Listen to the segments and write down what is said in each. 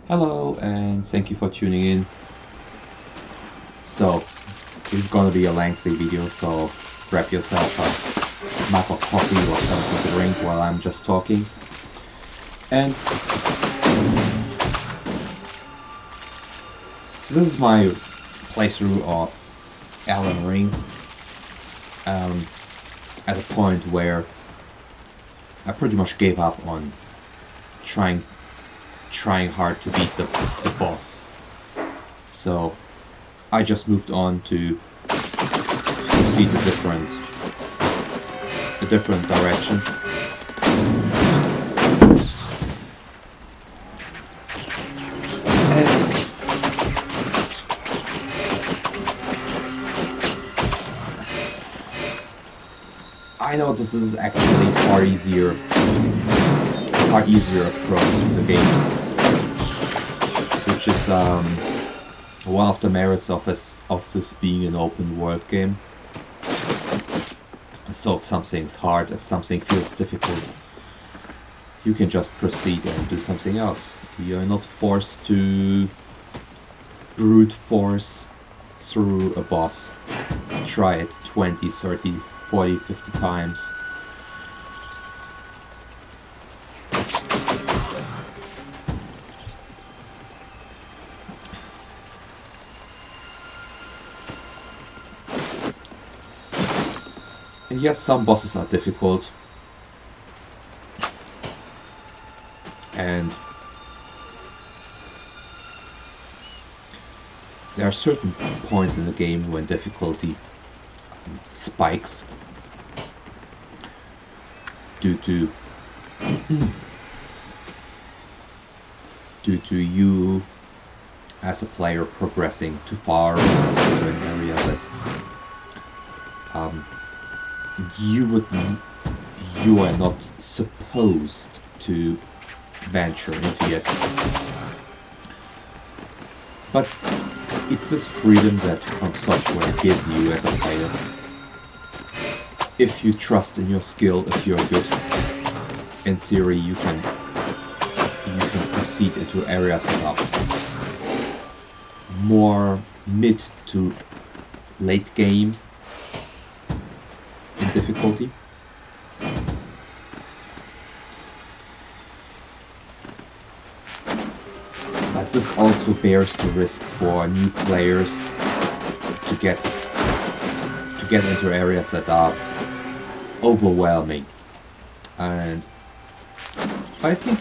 Hello and thank you for tuning in. So, this is gonna be a lengthy video, so grab yourself a mug of coffee or something to drink while I'm just talking. And this is my playthrough of Elden Ring at a point where I pretty much gave up on trying hard to beat the boss. So I just moved on to proceed a different direction. And I know this is actually far easier approach to the game, which is one of the merits of this being an open world game. So if something's hard, if something feels difficult, you can just proceed and do something else. You're not forced to brute force through a boss. Try it 20, 30, 40, 50 times. And yes, some bosses are difficult, and there are certain points in the game when difficulty spikes due to you as a player progressing too far into an area that you are not supposed to venture into yet. But it's this freedom that FromSoftware gives you as a player. If you trust in your skill, if you're good, in theory you can proceed into areas that are more mid to late game in difficulty. But this also bears the risk for new players to get into areas that are overwhelming. And I think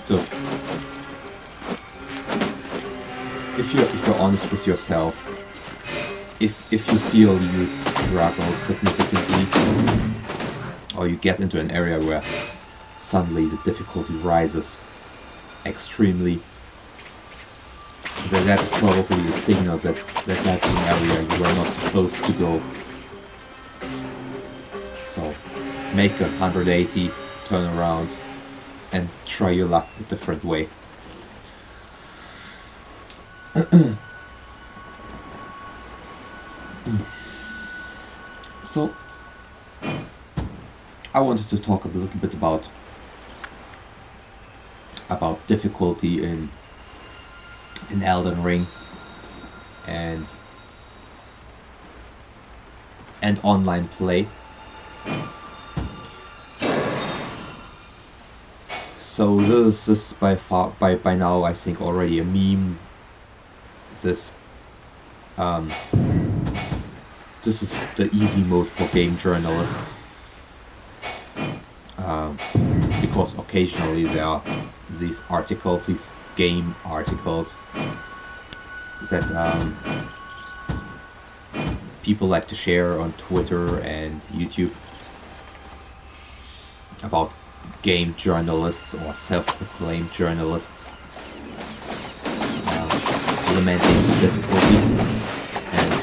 if you're honest with yourself, if you feel you struggle significantly, or you get into an area where suddenly the difficulty rises extremely, then that's probably a signal that that's an area you were not supposed to go. So make a 180, turn around, and try your luck a different way. So I wanted to talk a little bit about difficulty in Elden Ring and online play. So this is by now I think already a meme. This is the easy mode for game journalists, because occasionally there are these articles, these game articles that people like to share on Twitter and YouTube about game journalists or self-proclaimed journalists lamenting the difficulty and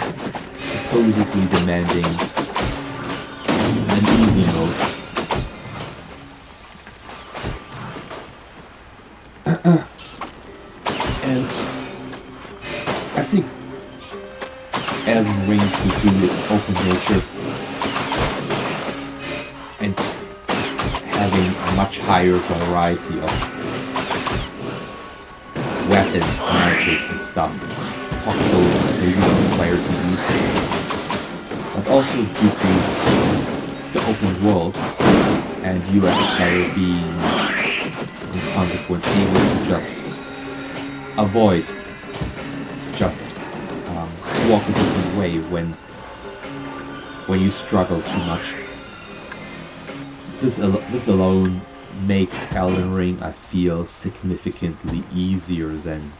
supposedly demanding an easy mode. And I think Elden Ring, due to its open nature and having a much higher variety of weapons and magic and stuff possible for you as a player to use, but also due to the open world and you as a player being in consequence able to just avoid, just walk a different way when you struggle too much. This alone makes Elden Ring, I feel, significantly easier than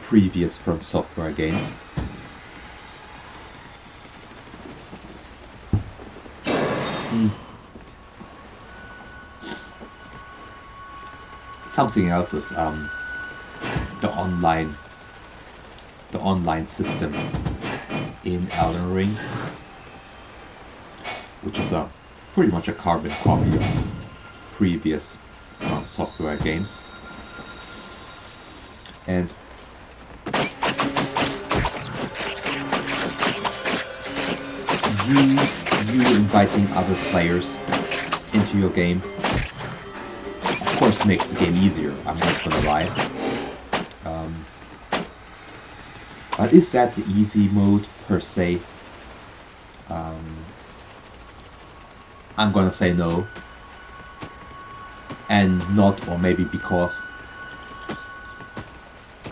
previous FromSoftware games. Something else is the online system in Elden Ring, which is pretty much a carbon copy of previous software games. And you inviting other players into your game, of course, makes the game easier, I'm not gonna lie. But is that the easy mode per se? I'm gonna say no. And not, or maybe because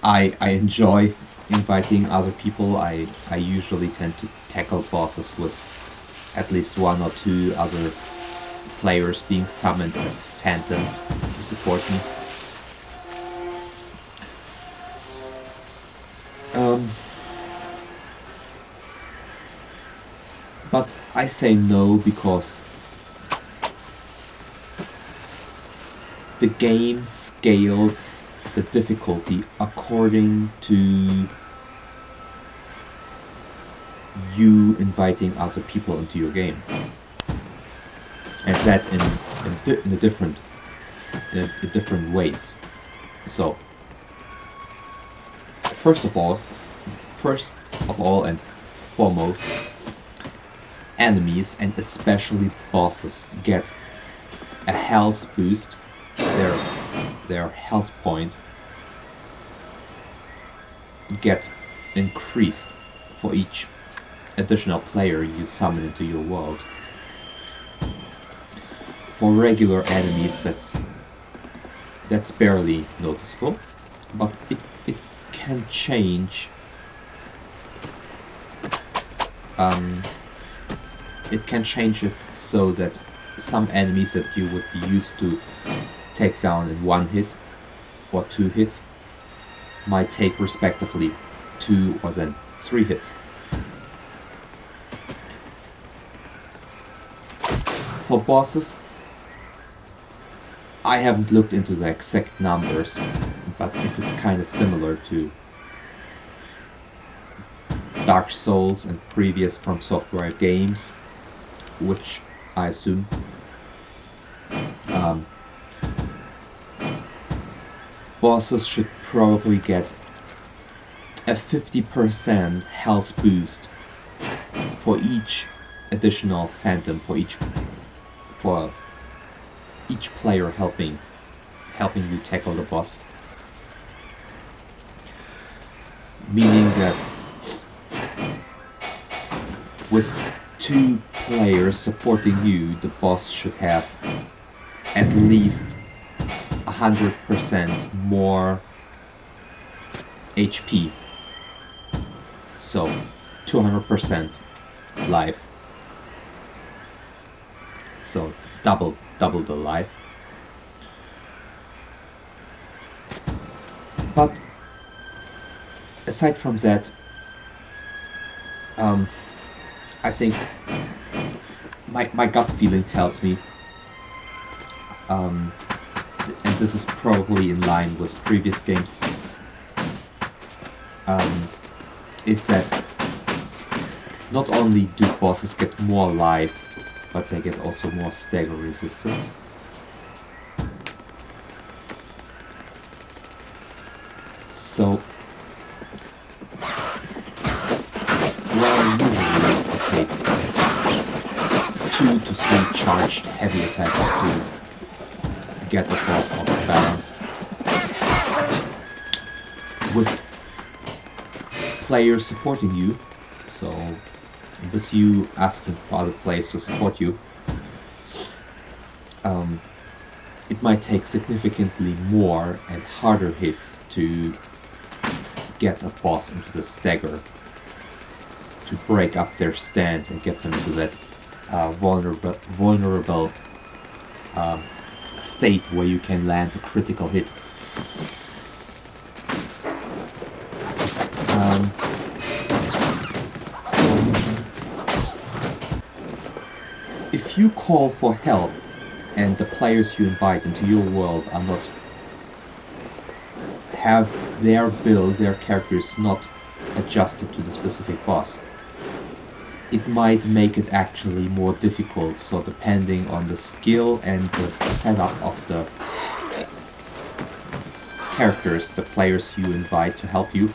I enjoy inviting other people. I usually tend to tackle bosses with at least one or two other players being summoned as phantoms to support me. But I say no because the game scales the difficulty according to you inviting other people into your game, and that in different ways. So first of all and foremost, enemies and especially bosses get a health boost. Their health points get increased for each additional player you summon into your world. For regular enemies, that's barely noticeable, but it can change. It can change it so that some enemies that you would be used to take down in one hit or two hits might take respectively 2 or then 3 hits. For bosses, I haven't looked into the exact numbers, but if it's kind of similar to Dark Souls and previous FromSoftware games, which I assume, bosses should probably get a 50% health boost for each additional phantom, for each player helping you tackle the boss. Meaning that with 2 players supporting you, the boss should have at least 100% more HP. So 200% life. So double the life. But aside from that, I think my gut feeling tells me, and this is probably in line with previous games, is that not only do bosses get more life, but they get also more stagger resistance. So, well, usually it takes 2 to 3 charged heavy attacks to get the boss out of balance. with players supporting you, so with you asking for other players to support you, it might take significantly more and harder hits to get a boss into the stagger, to break up their stance and get them into that vulnerable state where you can land a critical hit. If you call for help and the players you invite into your world are not have their build, their characters not adjusted to the specific boss, it might make it actually more difficult. So depending on the skill and the setup of the characters, the players you invite to help you,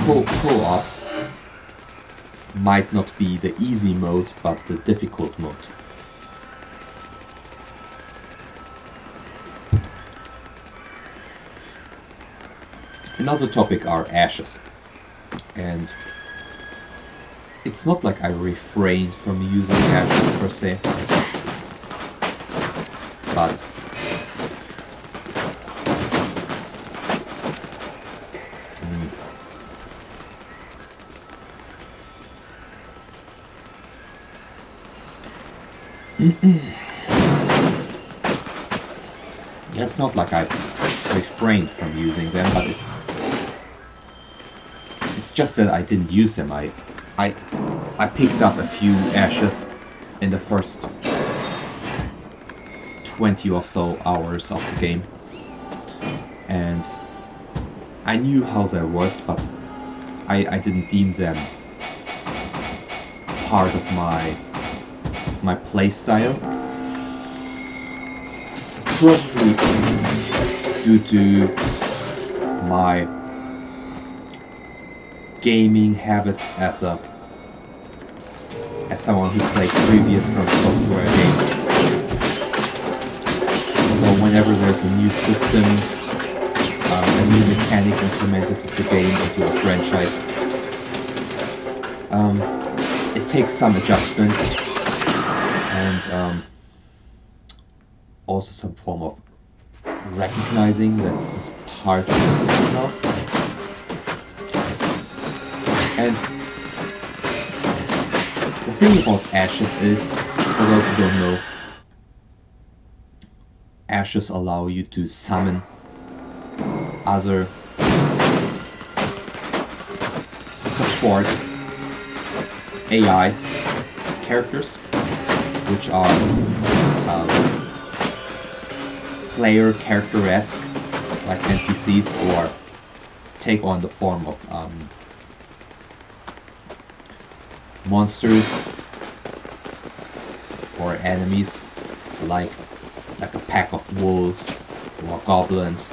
co-op might not be the easy mode, but the difficult mode. Another topic are ashes, and it's not like I refrained from using ashes per se, but it's not like I refrained from using them, but it's just that I didn't use them. I picked up a few ashes in the first 20 or so hours of the game, and I knew how they worked, but I didn't deem them part of my playstyle. Probably due to my gaming habits as someone who played previous FromSoftware games. So whenever there's a new system, a new mechanic implemented into the game, into a franchise, it takes some adjustment and also some form of recognizing that this is part of the system now. And the thing about ashes is, for those who don't know, ashes allow you to summon other support AIs, characters, which are player character-esque, like NPCs, or take on the form of monsters or enemies, like a pack of wolves or goblins.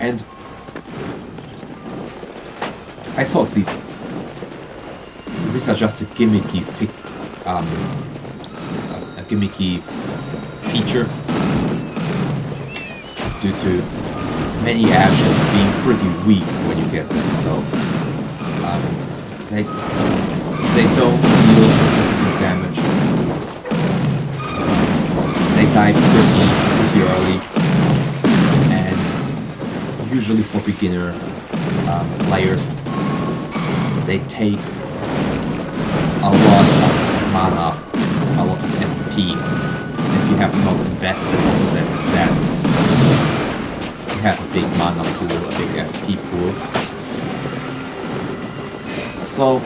And I thought these are just a gimmicky feature, due to many ashes being pretty weak when you get them. So they don't deal significant damage. They die pretty early, and usually for beginner players, they take a lot of mana, a lot of FP. If you have not invested in that stat, it has a big mana pool, a big FP pool. So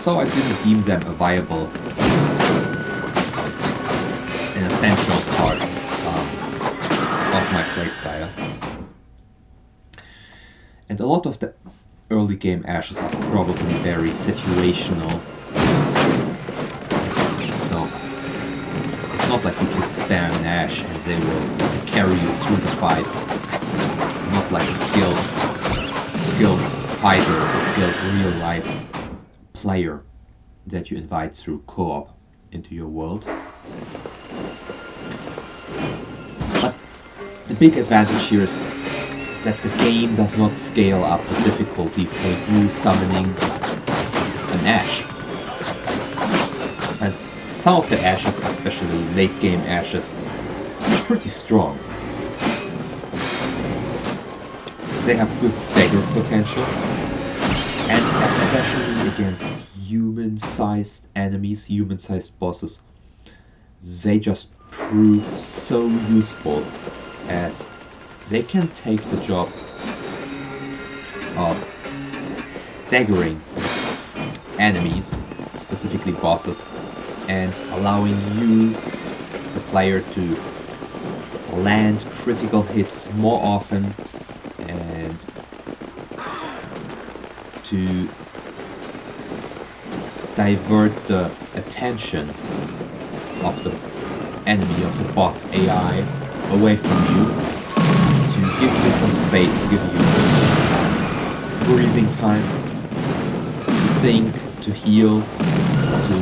so I didn't deem them a viable and essential part of my playstyle. And a lot of the early game ashes are probably very situational. So it's not like you can spam an ash and they will carry you through the fight. Not like a skilled fighter or a skilled real life player that you invite through co-op into your world. But the big advantage here is that the game does not scale up the difficulty for you summoning an ash. And some of the ashes, especially late game ashes, are pretty strong. They have good stagger potential, and especially against human-sized enemies, human-sized bosses, they just prove so useful, as they can take the job of staggering enemies, specifically bosses, and allowing you, the player, to land critical hits more often and to divert the attention of the enemy, of the boss AI, away from you, to give you some space, to give you breathing time, to think, to heal, to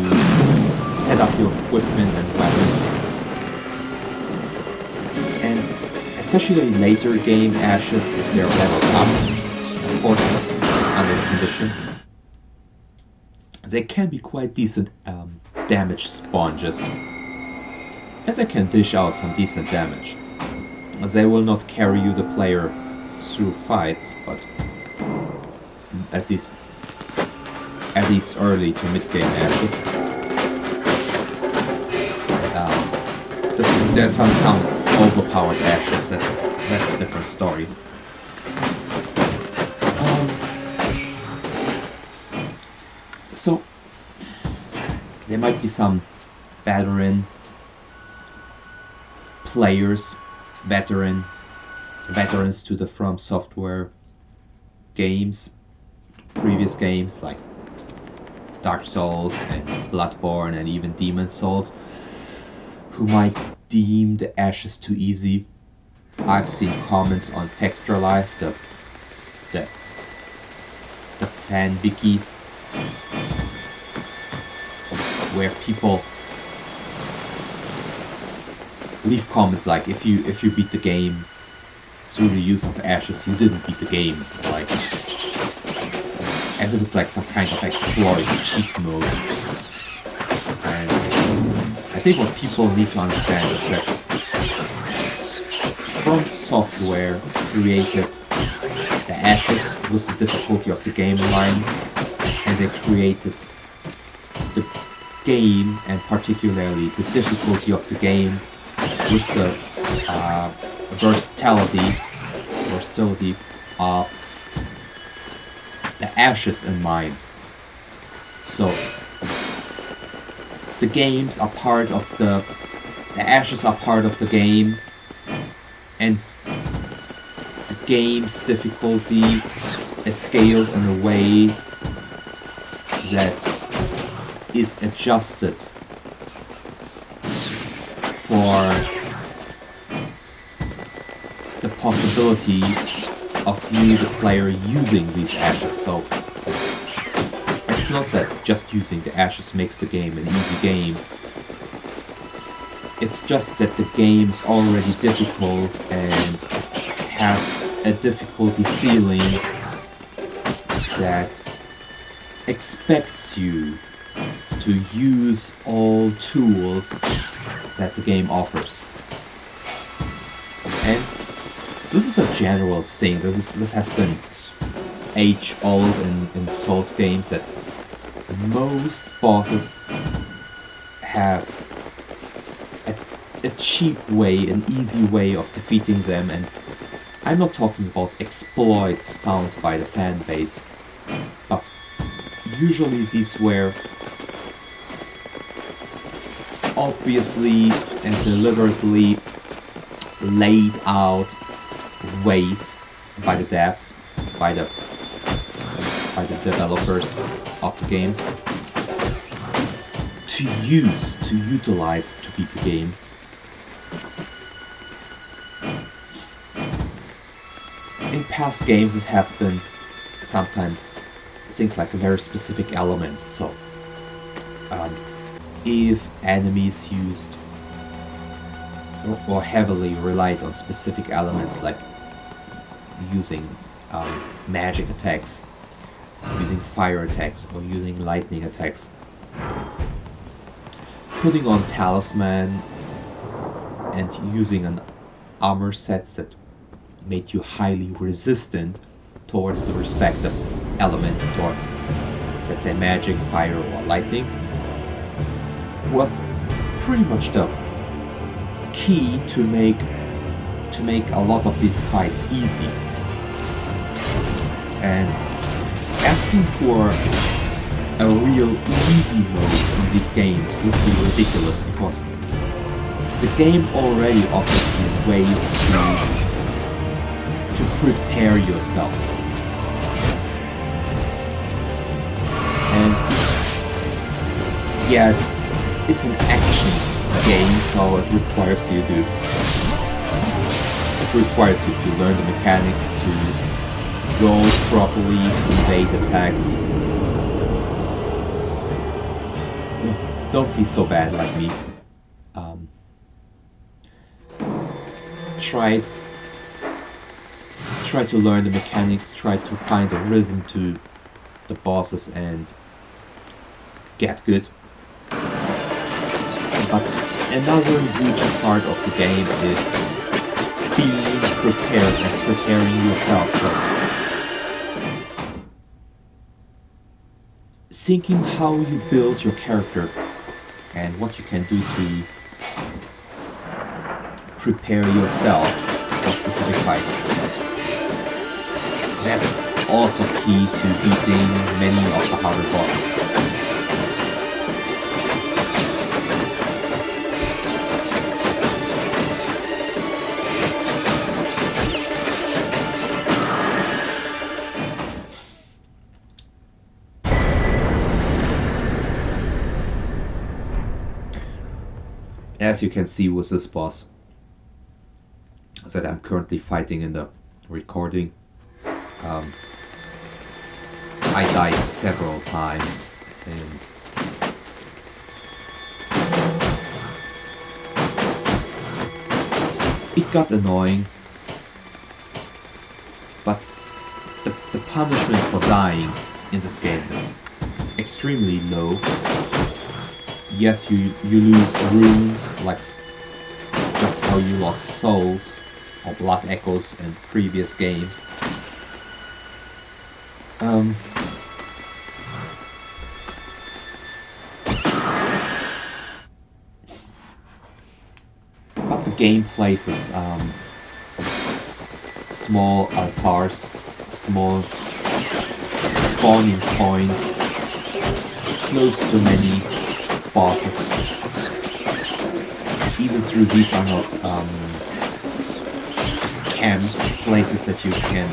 set up your equipment and weapons. And especially later game ashes, if they're leveled up, of course, under the condition, they can be quite decent damage sponges, and they can dish out some decent damage. They will not carry you, the player, through fights, but at least early to mid-game ashes. There's some overpowered ashes. That's a different story. So there might be some veteran players, veterans to the FromSoftware games, previous games like Dark Souls and Bloodborne and even Demon Souls, who might deem the ashes too easy. I've seen comments on Texture Life, the fan wiki, where people leave comments like, if you beat the game through the use of ashes, you didn't beat the game, like as if it's like some kind of exploit cheat mode. And I think what people need to understand is that FromSoftware created the ashes with the difficulty of the game in mind, and they created the game, and particularly the difficulty of the game, with the versatility of the ashes in mind. So the games are part of the ashes are part of the game, and the game's difficulty is scaled in a way that is adjusted for the possibility of you, the player, using these ashes. So it's not that just using the ashes makes the game an easy game. It's just that the game's already difficult and has a difficulty ceiling that expects you to use all tools that the game offers. And this is a general thing. This has been age-old in Souls games, that most bosses have a cheap way, an easy way of defeating them, and I'm not talking about exploits found by the fan base, but usually these were obviously and deliberately laid out ways by the devs, by the developers of the game to utilize to beat the game. In past games it has been sometimes things like a very specific element, so if enemies used or heavily relied on specific elements like using magic attacks, using fire attacks, or using lightning attacks, putting on talisman and using an armor sets that made you highly resistant towards the respective element, towards, let's say, magic, fire, or lightning, was pretty much the key to make a lot of these fights easy. And asking for a real easy mode in these games would be ridiculous, because the game already offers you ways to prepare yourself. And yeah, it's an action game, so it requires you to learn the mechanics, to go properly, evade attacks. Don't be so bad like me. Try to learn the mechanics, try to find a rhythm to the bosses and get good. But another huge part of the game is being prepared and preparing yourself. So, thinking how you build your character and what you can do to prepare yourself for specific fights. That's also key to beating many of the harder bosses. As you can see with this boss that I'm currently fighting in the recording, I died several times, and it got annoying, but the punishment for dying in this game is extremely low. Yes, you lose runes, like just how you lost souls or blood echoes in previous games. But the game places small altars, small spawning points close to many bosses. Even through these are not camps, places that you can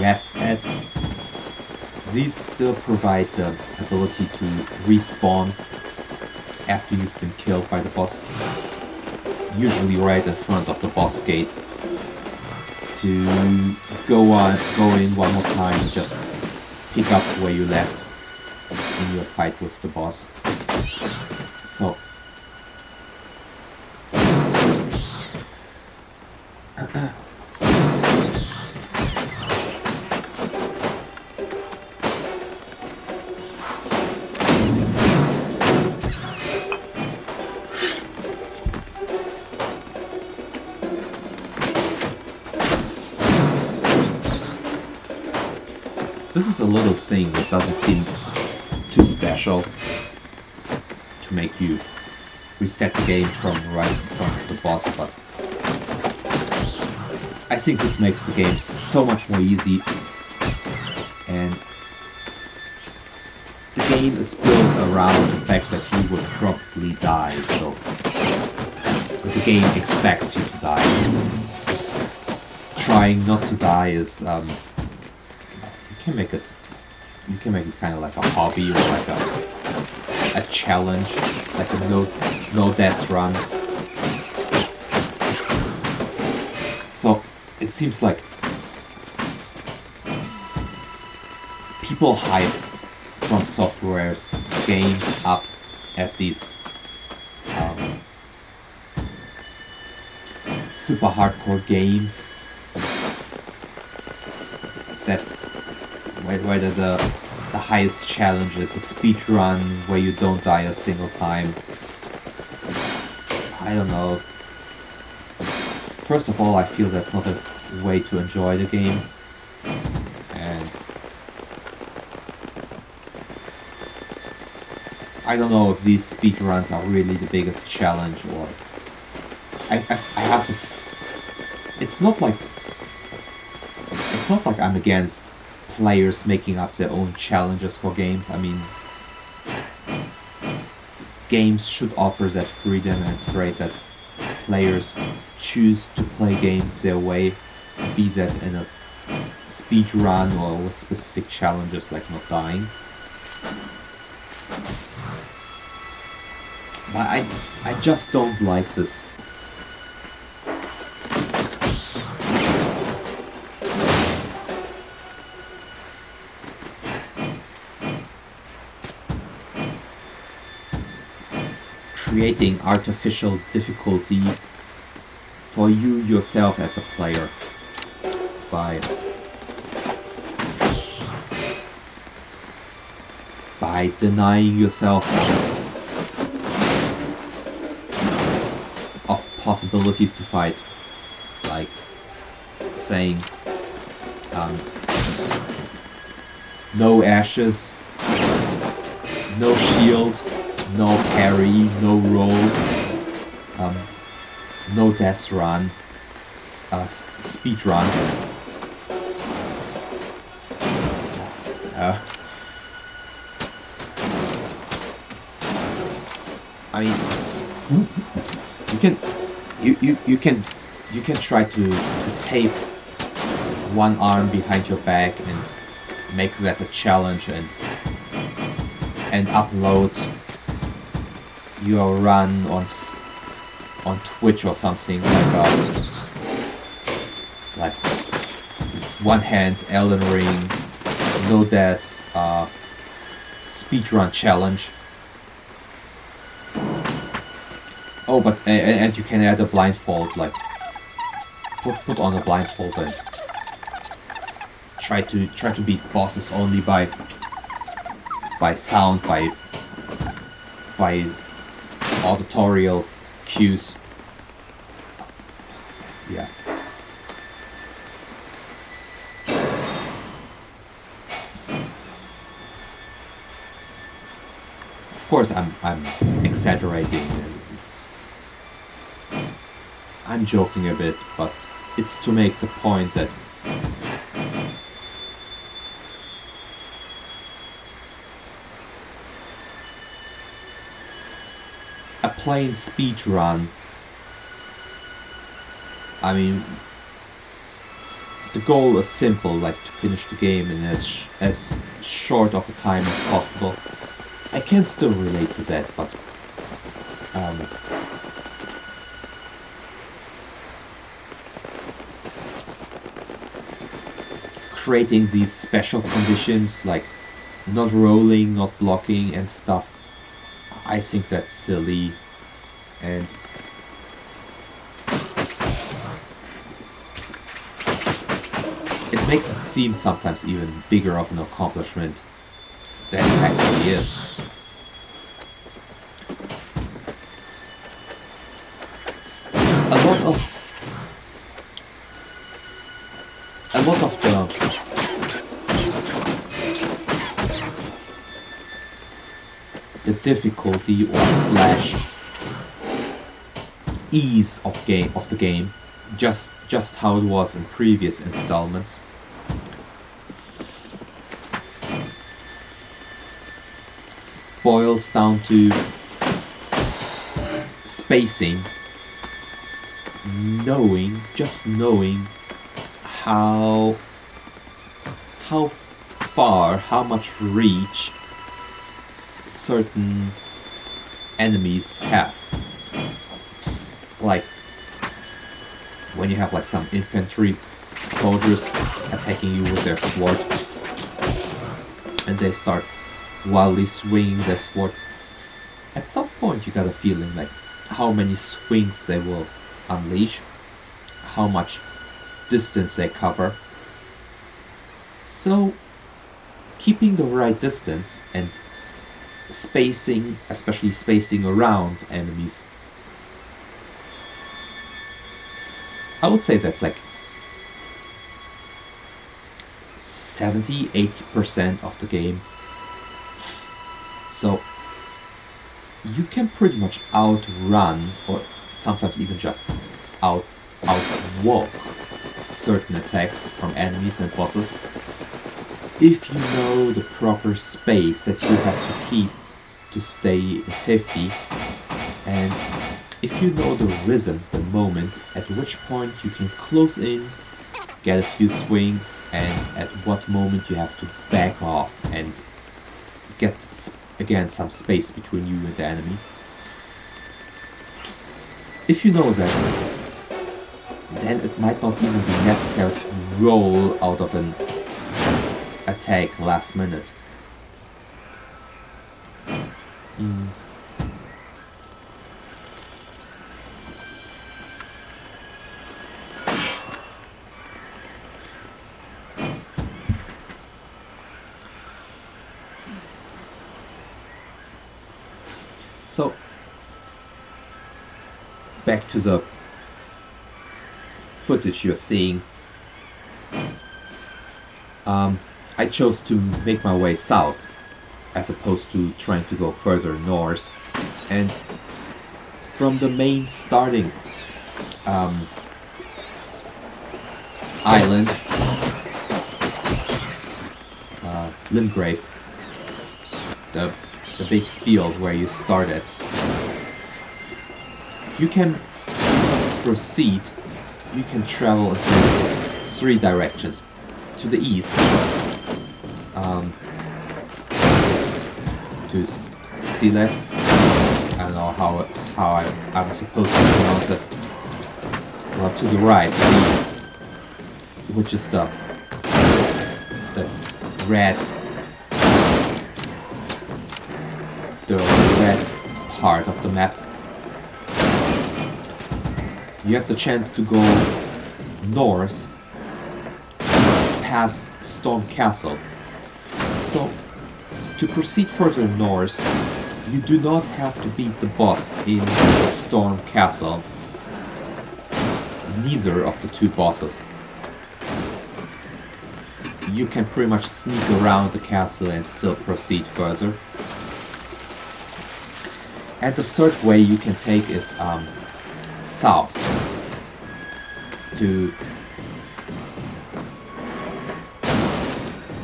rest at. These still provide the ability to respawn after you've been killed by the boss, usually right in front of the boss gate, to go in one more time and just pick up where you left in your fight with the boss. So this is a little thing that doesn't seem too special to make you reset the game from right in front of the boss, but I think this makes the game so much more easy, and game is built around the fact that you would probably die, so the game expects you to die. Trying not to die is you can make it kind of like a hobby or like a challenge, like a no death run. So it seems like people hype FromSoftware's games up as these super hardcore games that whether the highest challenge is a speed run where you don't die a single time. I don't know. First of all, I feel that's not a way to enjoy the game, and I don't know if these speed runs are really the biggest challenge, or I have to. It's not like I'm against players making up their own challenges for games. I mean, games should offer that freedom, and it's great that players choose to play games their way, be that in a speed run or with specific challenges like not dying. But I just don't like this. Creating artificial difficulty for you yourself as a player by denying yourself of possibilities to fight, like saying no ashes, no shield, no parry, no roll, no death run, speed run. I mean, you can try to tape one arm behind your back and make that a challenge and upload your run on Twitch or something, like one hand Elden Ring, no death, speedrun challenge. Oh, but and you can add a blindfold, like put on a blindfold and try to beat bosses only by sound, by auditorial cues. Yeah. Of course, I'm exaggerating. I'm joking a bit, but it's to make the point that a plain speed run, I mean, the goal is simple, like to finish the game in as short of a time as possible. I can still relate to that, but creating these special conditions like not rolling, not blocking and stuff, I think that's silly, and it makes it seem sometimes even bigger of an accomplishment than it actually is. A lot of the difficulty or slash ease of the game, just how it was in previous installments, boils down to spacing, just knowing how far, how much reach certain enemies have. Like when you have like some infantry soldiers attacking you with their sword, and they start wildly swinging their sword. At some point you got a feeling like how many swings they will unleash, how much distance they cover. So keeping the right distance and spacing, especially spacing around enemies, I would say that's like 70-80% of the game. So you can pretty much outrun, or sometimes even just outwalk certain attacks from enemies and bosses if you know the proper space that you have to keep to stay in safety, and if you know the rhythm, the moment at which point you can close in, get a few swings, and at what moment you have to back off and get again some space between you and the enemy. If you know that, then it might not even be necessary to roll out of an attack last minute. So back to the footage you're seeing. I chose to make my way south as opposed to trying to go further north, and from the main starting island, Limgrave, the big field where you started, you can proceed, you can travel in 3 directions. To the east, to Sealet, I don't know how I'm supposed to pronounce it. Well, to the right, east, which is the red part of the map. You have the chance to go north past Storm Castle. So to proceed further north, you do not have to beat the boss in Storm Castle, neither of the 2 bosses. You can pretty much sneak around the castle and still proceed further. And the third way you can take is south to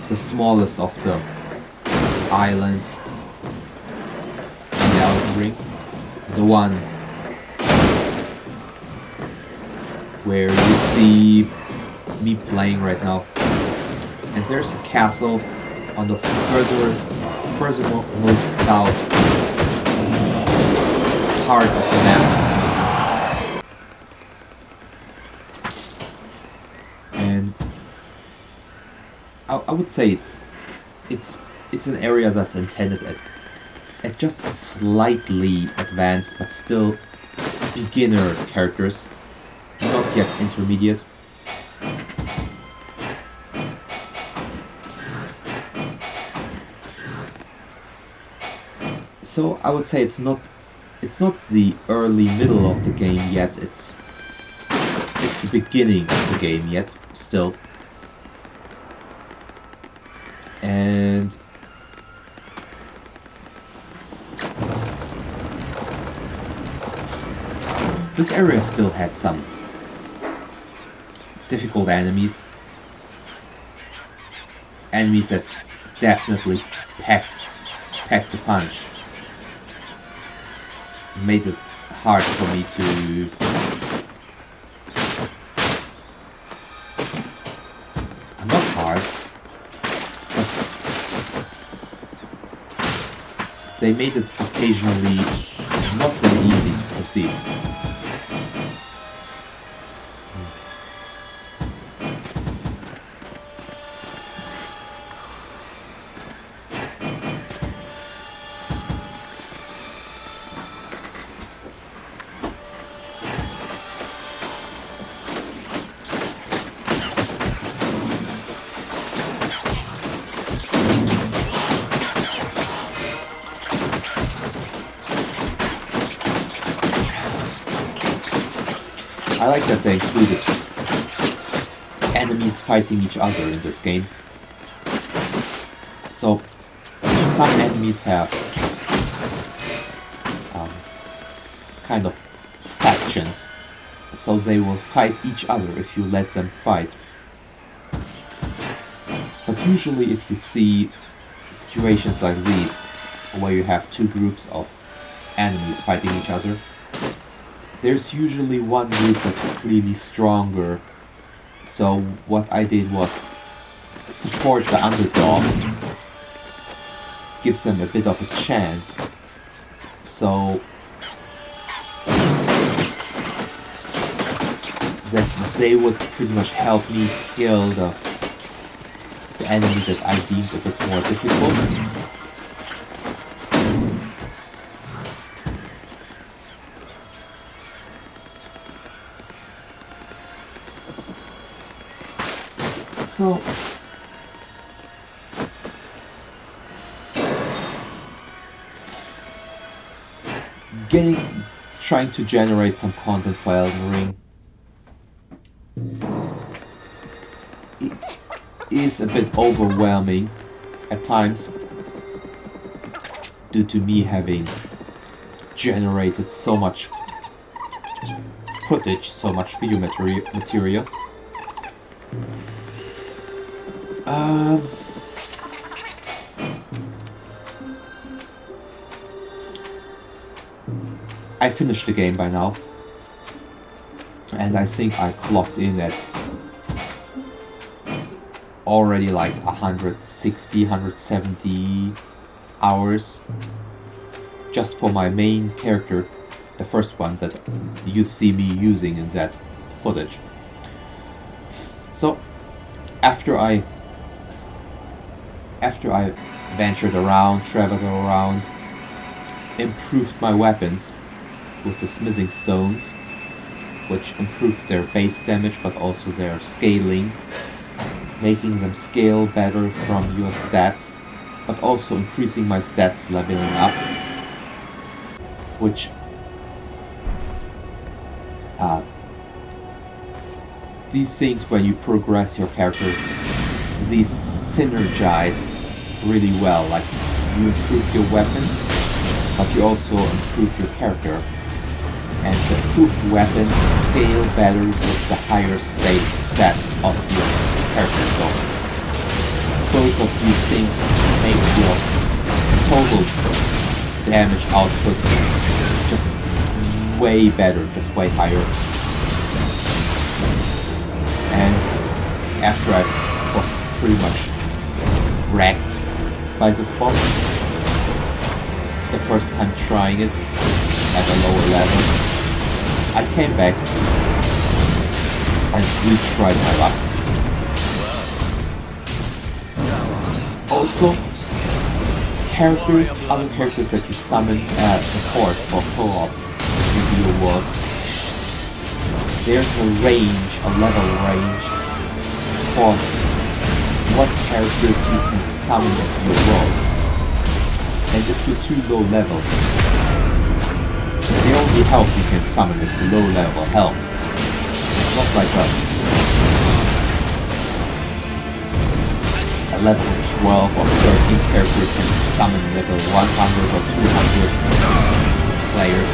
the smallest of the islands in the Elden Ring, the one where you see me playing right now. And there's a castle on the furthermost south part of the map. And I would say it's an area that's intended at just slightly advanced but still beginner characters, not yet intermediate. So I would say it's not the early middle of the game yet, it's the beginning of the game yet, still. And this area still had some difficult enemies that definitely packed packed a punch. Made it hard for me to not hard, but they made it occasionally not so easy to proceed. I like that they included enemies fighting each other in this game. So some enemies have kind of factions, so they will fight each other if you let them fight. But usually if you see situations like these, where you have two groups of enemies fighting each other, there's usually one group that's clearly stronger. So what I did was support the underdog, gives them a bit of a chance, so that they would pretty much help me kill the enemy that I deemed a bit more difficult. So trying to generate some content for Elden Ring is a bit overwhelming at times, due to me having generated so much footage, so much video material. I finished the game by now, and I think I clocked in at already like 160, 170 hours just for my main character, the first one that you see me using in that footage. So after I ventured around, traveled around, improved my weapons with the smithing stones, which improved their base damage but also their scaling, making them scale better from your stats, but also increasing my stats leveling up, which these things, when you progress your character, these synergize really well. Like, you improve your weapon, but you also improve your character, and the improved weapons scale better with the higher stats of your character. So both of these things make your total damage output just way better, just way higher. And after I was pretty much wrecked by this boss the first time trying it at a lower level, I came back and retried my luck. Also, other characters that you summon as support or co-op in your world, there's a range, a level range for what characters you can summon into your world. And if you're too low level, the only help you can summon is low level help. Not like a level 12 or 13 character can summon level 100 or 200 players.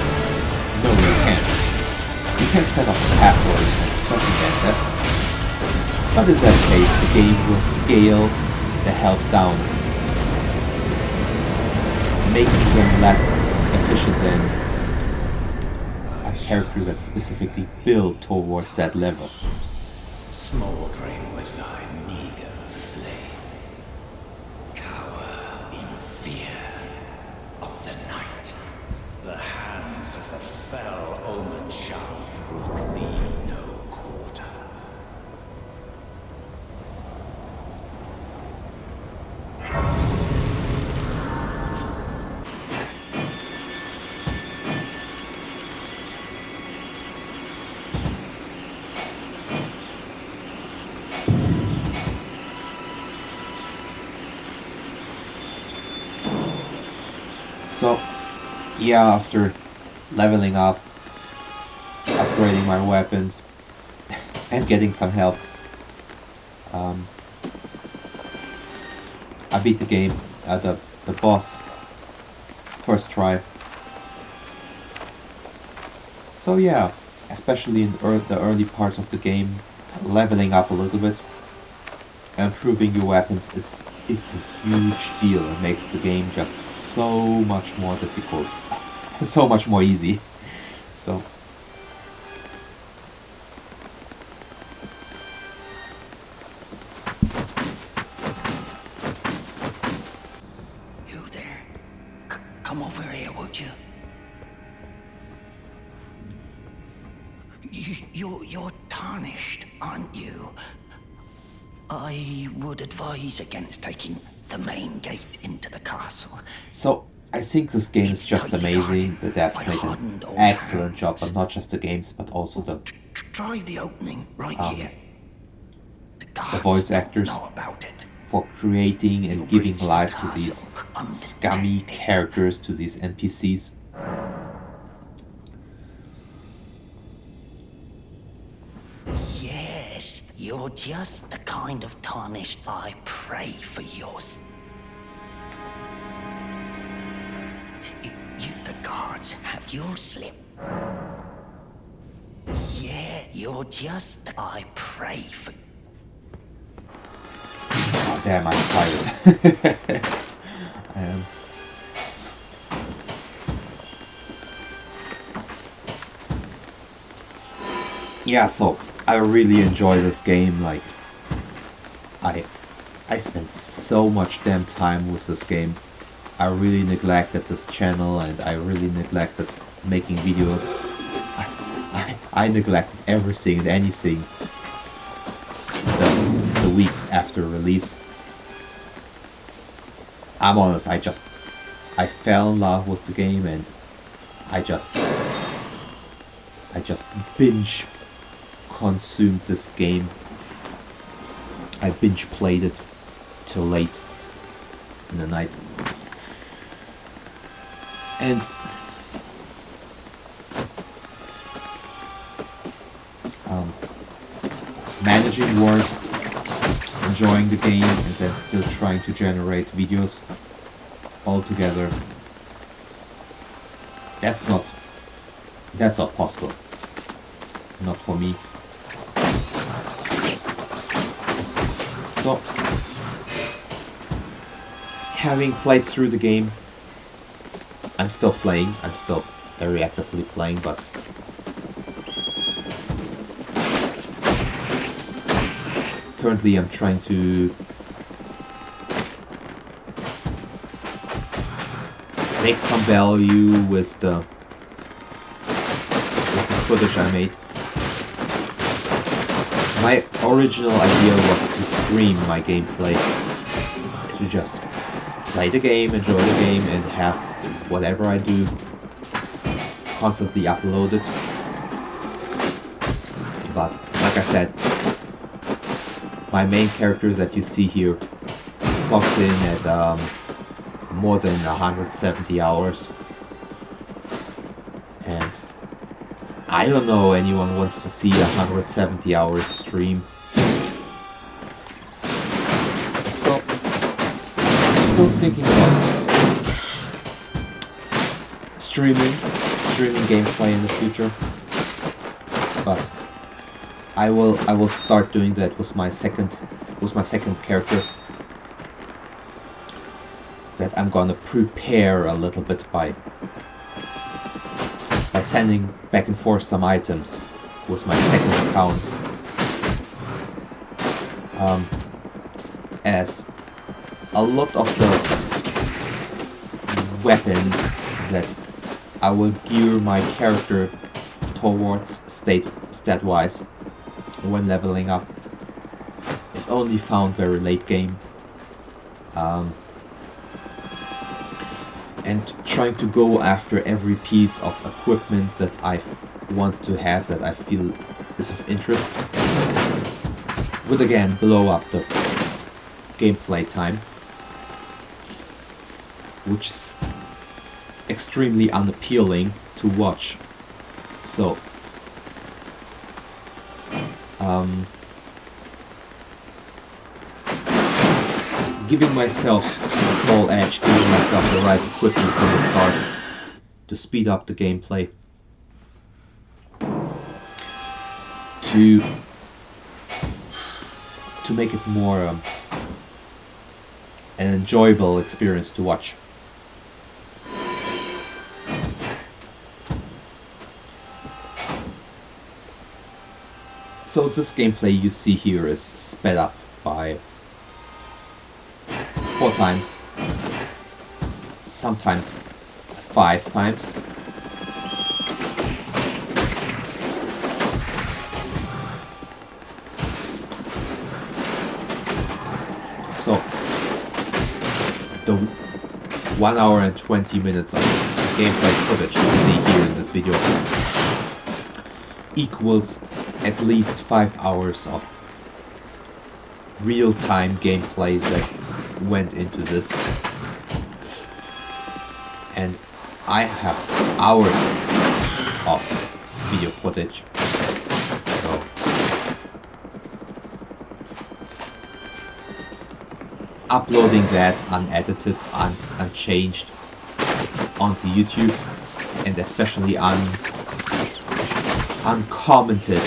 No, you can't. You can set up a password and circumvent that. But in that case, the game will scale the health down. making them less efficient than a character that's specifically built towards that level. Smoldering with thy meager flame, cower in fear of the night. The hands of the fell omen shall brook thee no quarter. So, yeah, after leveling up, upgrading my weapons, and getting some help, I beat the game, the boss, first try. So yeah, especially in the early parts of the game, leveling up a little bit, improving your weapons, it's a huge deal. It makes the game just so much more difficult, so much more easy. So You there? Come over here, would you? You're tarnished, aren't you? I would advise against taking the main gate into the castle. So I think this game is just amazing. The devs made an excellent job, but not just the games, but also the Try the opening right here. the voice actors know about it. for creating and giving life to these scummy characters, to these NPCs. Yes, you're just the kind of tarnished I pray for yours. You, the guards, have your slip. Yeah, you're just I pray for. Oh, damn, I'm tired. I am. Yeah, so I really enjoy this game. Like, I spent so much damn time with this game. I really neglected this channel, and I really neglected making videos. I neglected everything and anything the weeks after release. I'm honest, I fell in love with the game, and I just binge consumed this game. I binge played it till late in the night. And managing work, enjoying the game, and then still trying to generate videos all together, that's not possible. Not for me. So, having played through the game, I'm still playing, I'm still very actively playing, but currently I'm trying to make some value with the footage I made. My original idea was to stream my gameplay, to just play the game, enjoy the game, and have whatever I do constantly uploaded. But like I said, my main character that you see here clocks in at more than 170 hours, and I don't know anyone wants to see a 170 hours stream. So I'm still thinking about streaming gameplay in the future, but I will start doing that with my second character that I'm gonna prepare a little bit by sending back and forth some items with my second account. As a lot of the weapons that I will gear my character towards stat-wise when leveling up is only found very late game. And trying to go after every piece of equipment that I want to have, that I feel is of interest, would again blow up the gameplay time, which is extremely unappealing to watch. So giving myself a small edge, giving myself the right equipment from the start to speed up the gameplay, to make it more an enjoyable experience to watch. So this gameplay you see here is sped up by 4 times, sometimes 5 times. So the 1 hour and 20 minutes of gameplay footage you see here in this video equals at least 5 hours of real-time gameplay that went into this, and I have hours of video footage. So uploading that unedited, unchanged onto YouTube, and especially uncommented,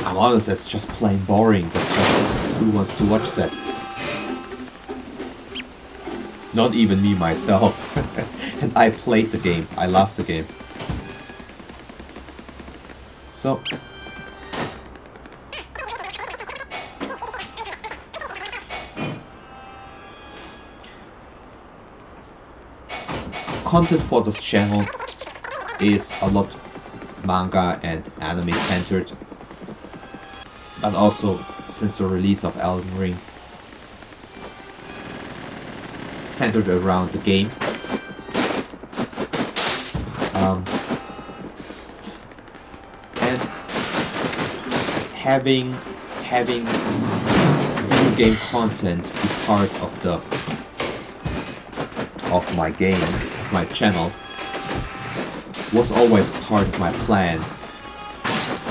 I'm honest, that's just plain boring. That's just, who wants to watch that? Not even me myself. And I played the game. I love the game. So content for this channel is a lot manga and anime centered, but also since the release of Elden Ring, centered around the game. And having video game content be part of my game, of my channel, was always part of my plan.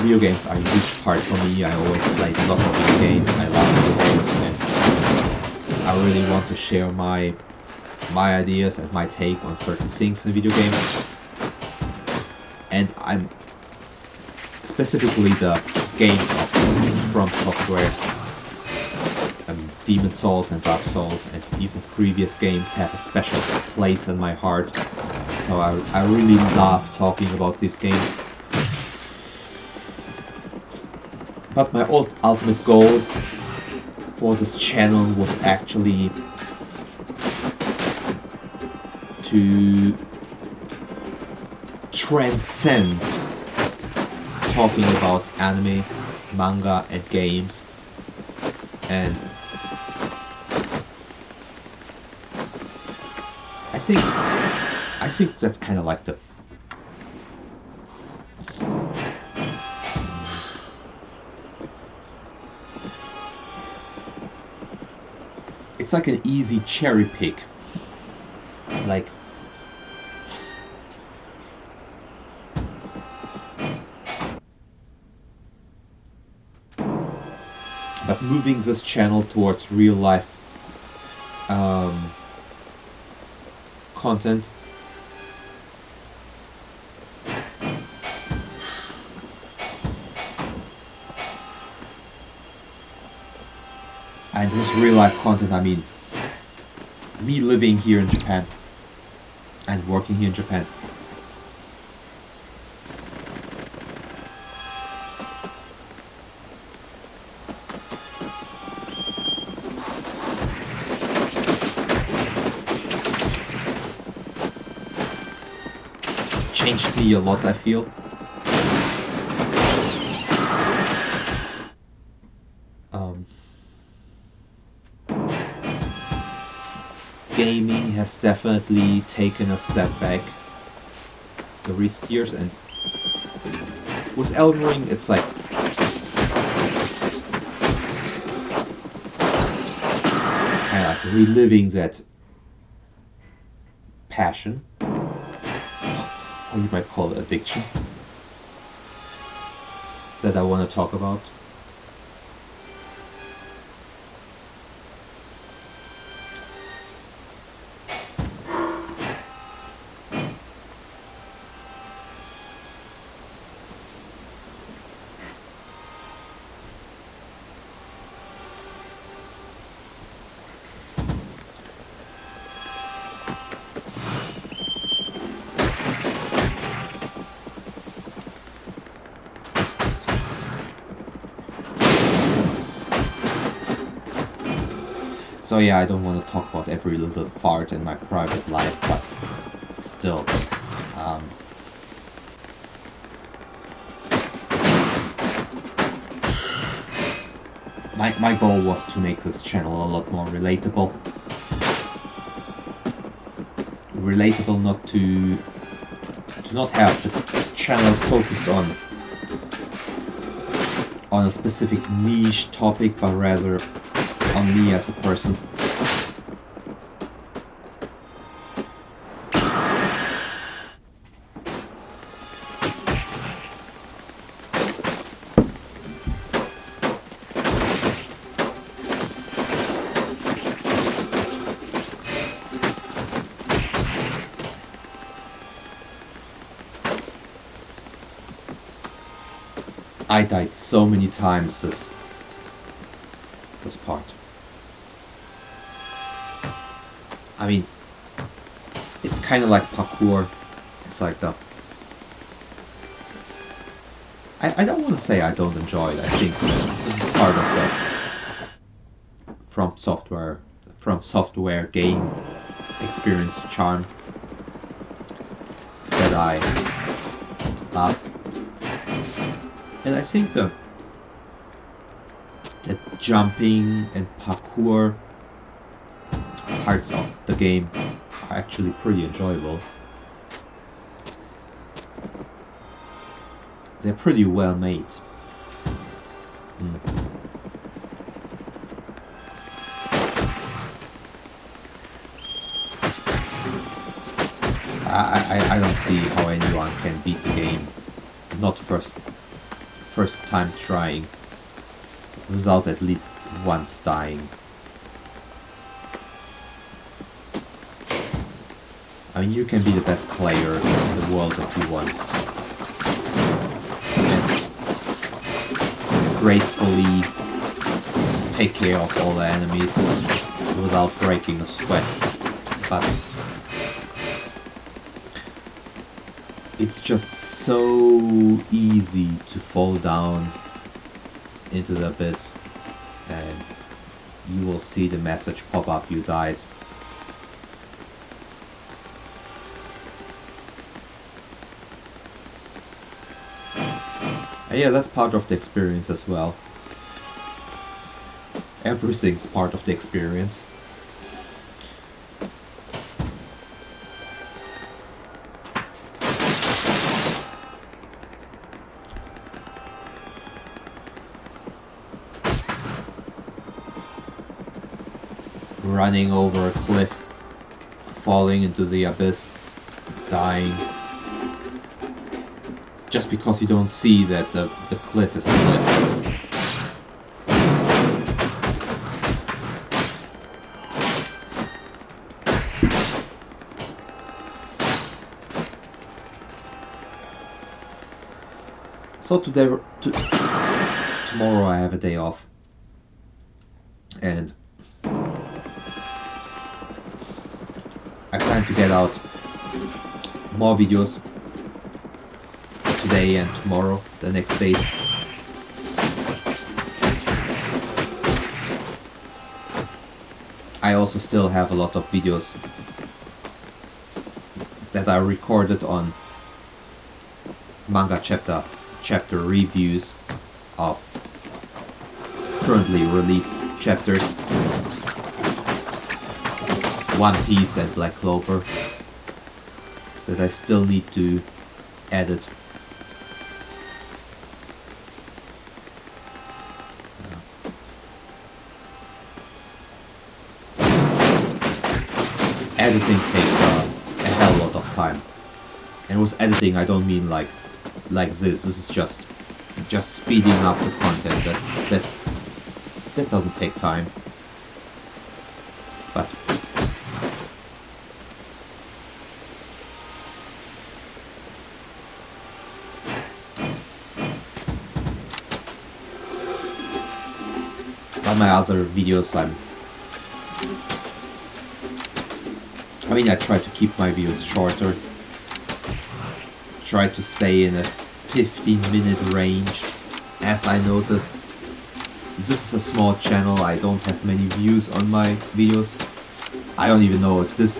Video games are a huge part for me. I always played a lot of video games. I love video games, and I really want to share my ideas and my take on certain things in video games. And I'm specifically the games of FromSoftware, Demon's Souls and Dark Souls, and even previous games have a special place in my heart. So I really love talking about these games. But my ultimate goal for this channel was actually to transcend talking about anime, manga and games, and I think that's kind of like the it's like an easy cherry pick, like but moving this channel towards real life content and with real life content I mean me living here in Japan and working here in Japan. Changed me a lot, I feel. Gaming has definitely taken a step back the recent years, and with Elden Ring, it's like kind of like reliving that passion, or you might call it addiction, that I want to talk about. So yeah, I don't want to talk about every little part in my private life, but still, my goal was to make this channel a lot more relatable. Relatable, not to not have the channel focused on a specific niche topic, but rather on me as a person. I died so many times this part. I mean, it's kind of like parkour. It's like the... I don't want to say I don't enjoy it. I think this is part of the FromSoftware game experience charm that I love. And I think the jumping and parkour parts of the game are actually pretty enjoyable. They're pretty well made. I don't see how anyone can beat the game, not first time trying, without at least once dying. I mean, you can be the best player in the world if you want, and gracefully take care of all the enemies without breaking a sweat, but it's just so easy to fall down into the abyss and you will see the message pop up, you died. And yeah, that's part of the experience as well. Everything's part of the experience. Running over a cliff, falling into the abyss, dying. Just because you don't see that the cliff is a cliff. So tomorrow I have a day off, and trying to get out more videos today and tomorrow, the next days. I also still have a lot of videos that I recorded on manga chapter reviews of currently released chapters, One Piece and Black Clover, that I still need to edit. Editing takes a hell lot of time, and with editing I don't mean like this. This is just speeding up the content. That doesn't take time, but on my other videos I try to keep my videos shorter, try to stay in a 15-minute range. As I noticed, this is a small channel, I don't have many views on my videos. I don't even know if this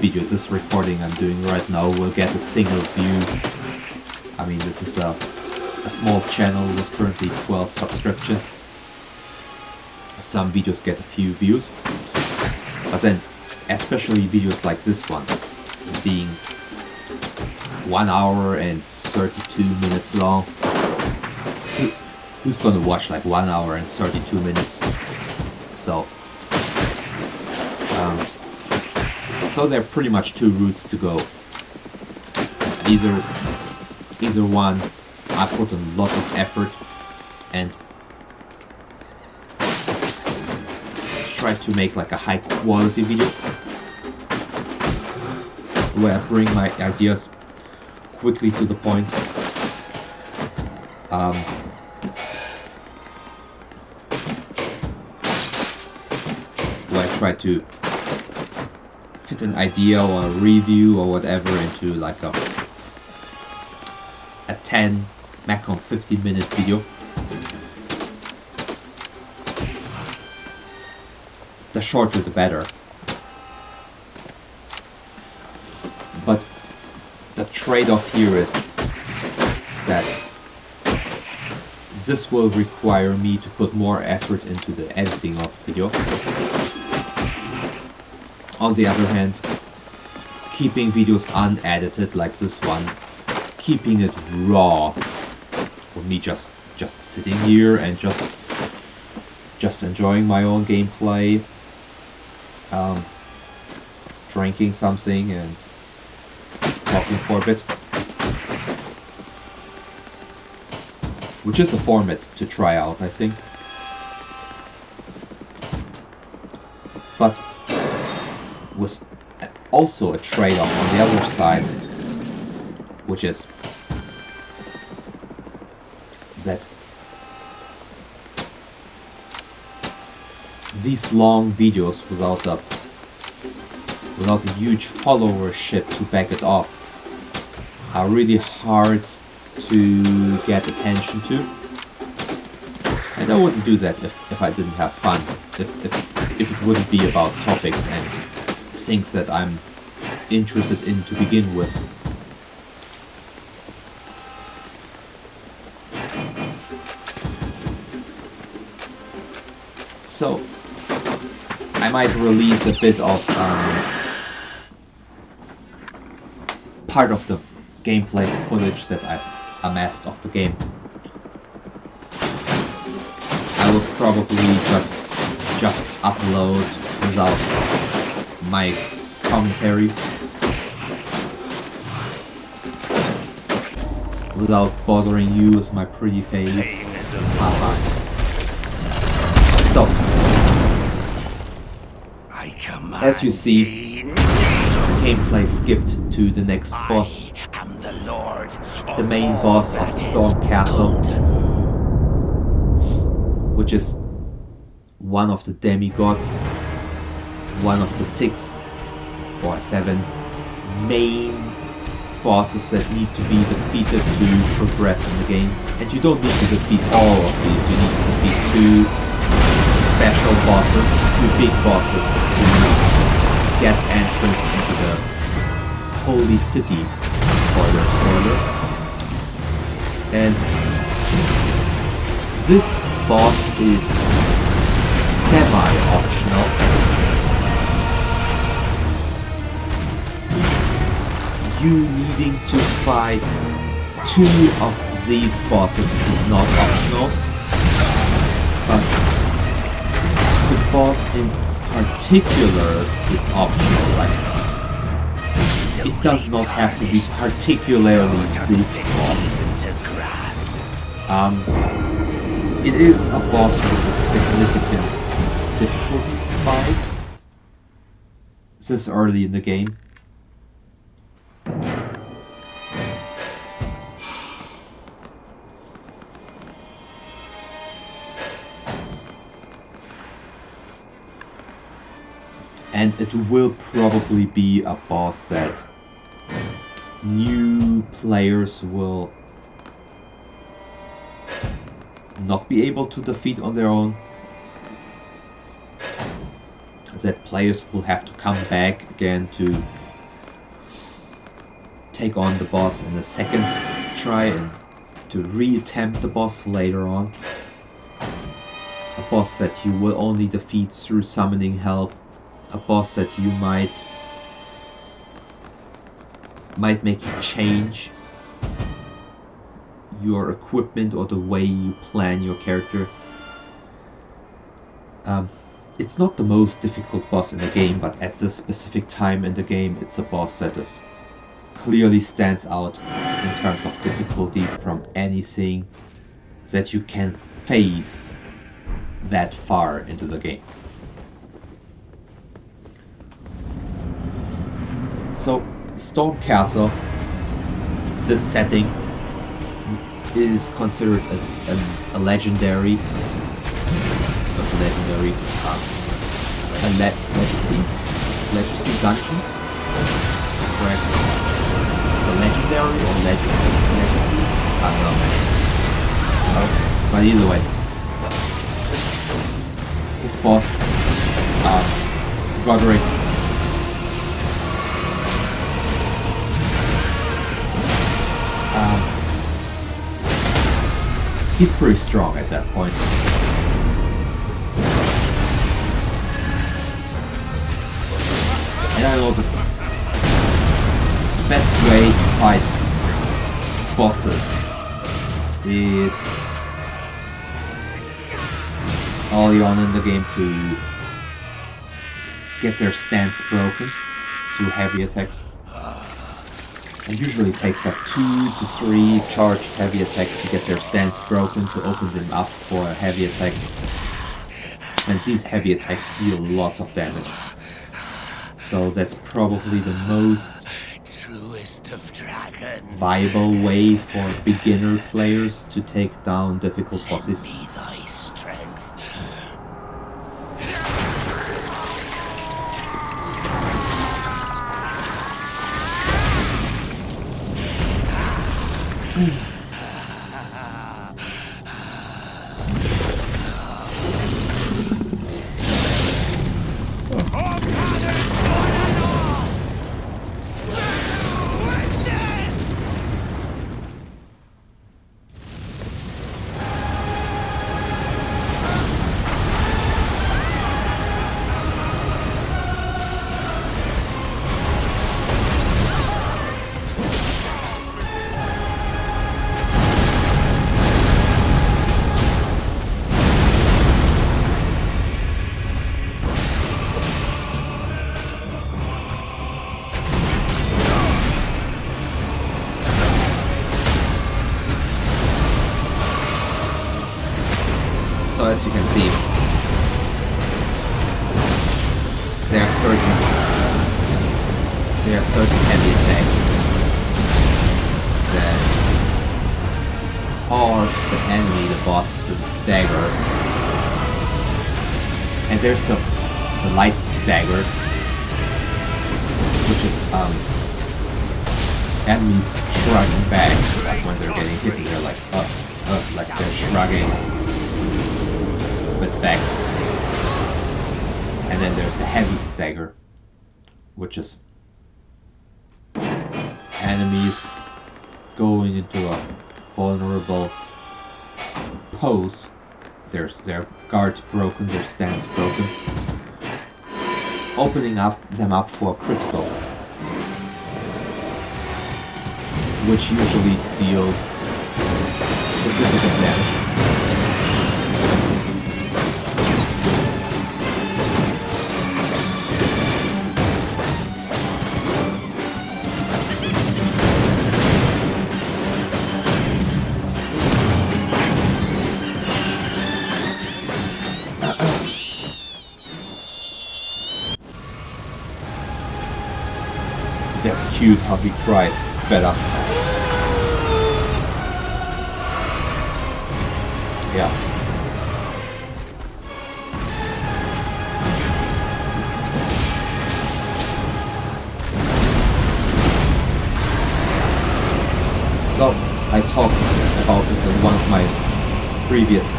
recording I'm doing right now will get a single view. This is a small channel with currently 12 subscriptions. Some videos get a few views, but then especially videos like this one, being 1 hour and 32 minutes long. Who's gonna watch like 1 hour and 32 minutes? So they're pretty much two routes to go. Either one, I put a lot of effort and try to make like a high quality video where I bring my ideas quickly to the point. Where I try to fit an idea or a review or whatever into like a 10, maximum 15-minute video. The shorter the better. But the trade-off here is that this will require me to put more effort into the editing of the video. On the other hand, keeping videos unedited like this one, keeping it raw, for me just sitting here and just enjoying my own gameplay, drinking something and talking for a bit, which is a format to try out, I think. But was also a trade-off on the other side, which is that these long videos without a huge followership to back it up are really hard to get attention to, and I wouldn't do that if I didn't have fun, if it wouldn't be about topics and things that I'm interested in to begin with. So I might release a bit of part of the gameplay footage that I've amassed of the game. I will probably just upload without my commentary, without bothering you with my pretty face. Haha. So, as you see, the gameplay skipped to the next boss, the main boss of Storm Castle, which is one of the demigods, one of the 6 or 7 main bosses that need to be defeated to progress in the game. And you don't need to defeat all of these, you need to defeat 2 special bosses, 2 big bosses to get entrance into the holy city. Spoiler, spoiler. And this boss is semi-optional. You needing to fight 2 of these bosses is not optional, but the boss in particular is optional. Like, it does not have to be particularly this boss. It is a boss with a significant difficulty spike this early in the game. And it will probably be a boss that new players will not be able to defeat on their own. That players will have to come back again to take on the boss in a second try and to re-attempt the boss later on. A boss that you will only defeat through summoning help. A boss that you might make you change your equipment or the way you plan your character. It's not the most difficult boss in the game, but at this specific time in the game, it's a boss that is clearly stands out in terms of difficulty from anything that you can face that far into the game. So, Storm Castle, this setting is considered a legendary, legacy dungeon, correct? A legendary or legacy? I don't know. But either way, this boss, Godric, he's pretty strong at that point. And I know the best way to fight bosses is early on in the game to get their stance broken through heavy attacks. It usually takes up 2 to 3 charged heavy attacks to get their stance broken to open them up for a heavy attack. And these heavy attacks deal lots of damage. So that's probably the most viable way for beginner players to take down difficult bosses. So as you can see, there are certain heavy attacks that cause the enemy, the boss, to stagger. And there's the light stagger, which is enemies shrugging back, like when they're getting hit, they're like like they're shrugging but back. And then there's the heavy stagger, which is enemies going into a vulnerable pose. Their guard's broken, their stance broken, opening them up for critical, which usually deals significant damage. That's cute how he cries, sped up. Yeah. So, I talked about this in one of my previous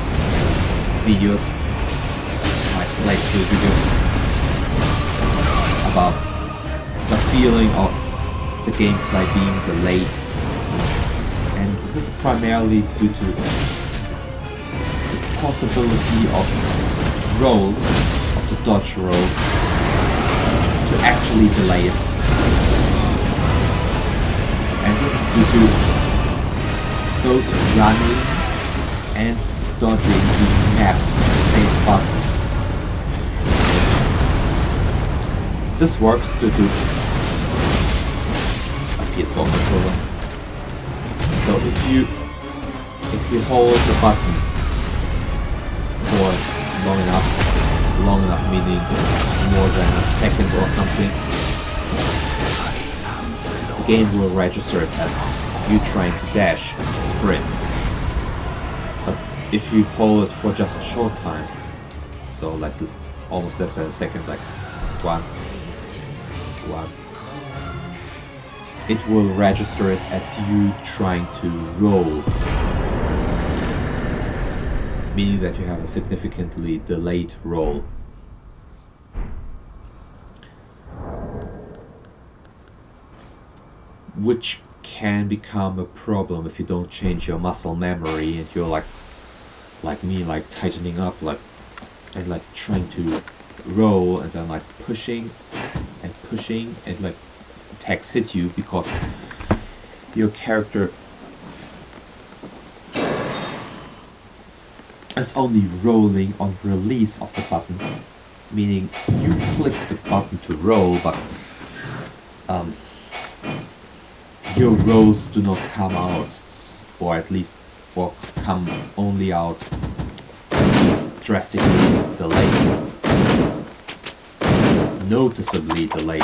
videos, my playthrough videos, about the feeling of the gameplay being delayed, and this is primarily due to the possibility of rolls, of the dodge roll, to actually delay it. And this is due to those running and dodging being mapped to the same button. This works due to a PS4 controller. So if you hold the button for long enough meaning more than a second or something, the game will register it as you trying to dash, sprint. But if you hold it for just a short time, so like almost less than a second, like one, it will register it as you trying to roll, meaning that you have a significantly delayed roll. Which can become a problem if you don't change your muscle memory and you're like me, like tightening up, and like trying to roll and then like pushing and like attacks hit you because your character is only rolling on release of the button, meaning you click the button to roll, but your rolls do not come out, or come only out drastically delayed, noticeably delayed.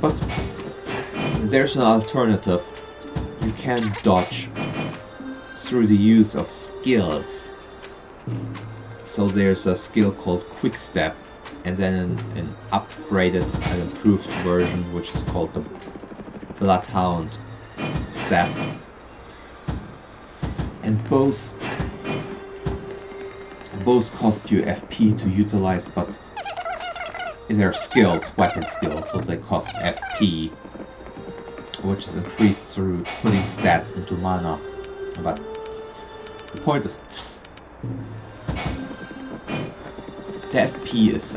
But there's an alternative. You can dodge through the use of skills. So there's a skill called Quick Step, and then an upgraded and improved version which is called the Bloodhound Step. And both cost you FP to utilize, but they're skills, weapon skills, so they cost FP, which is increased through putting stats into mana. But the point is, the FP is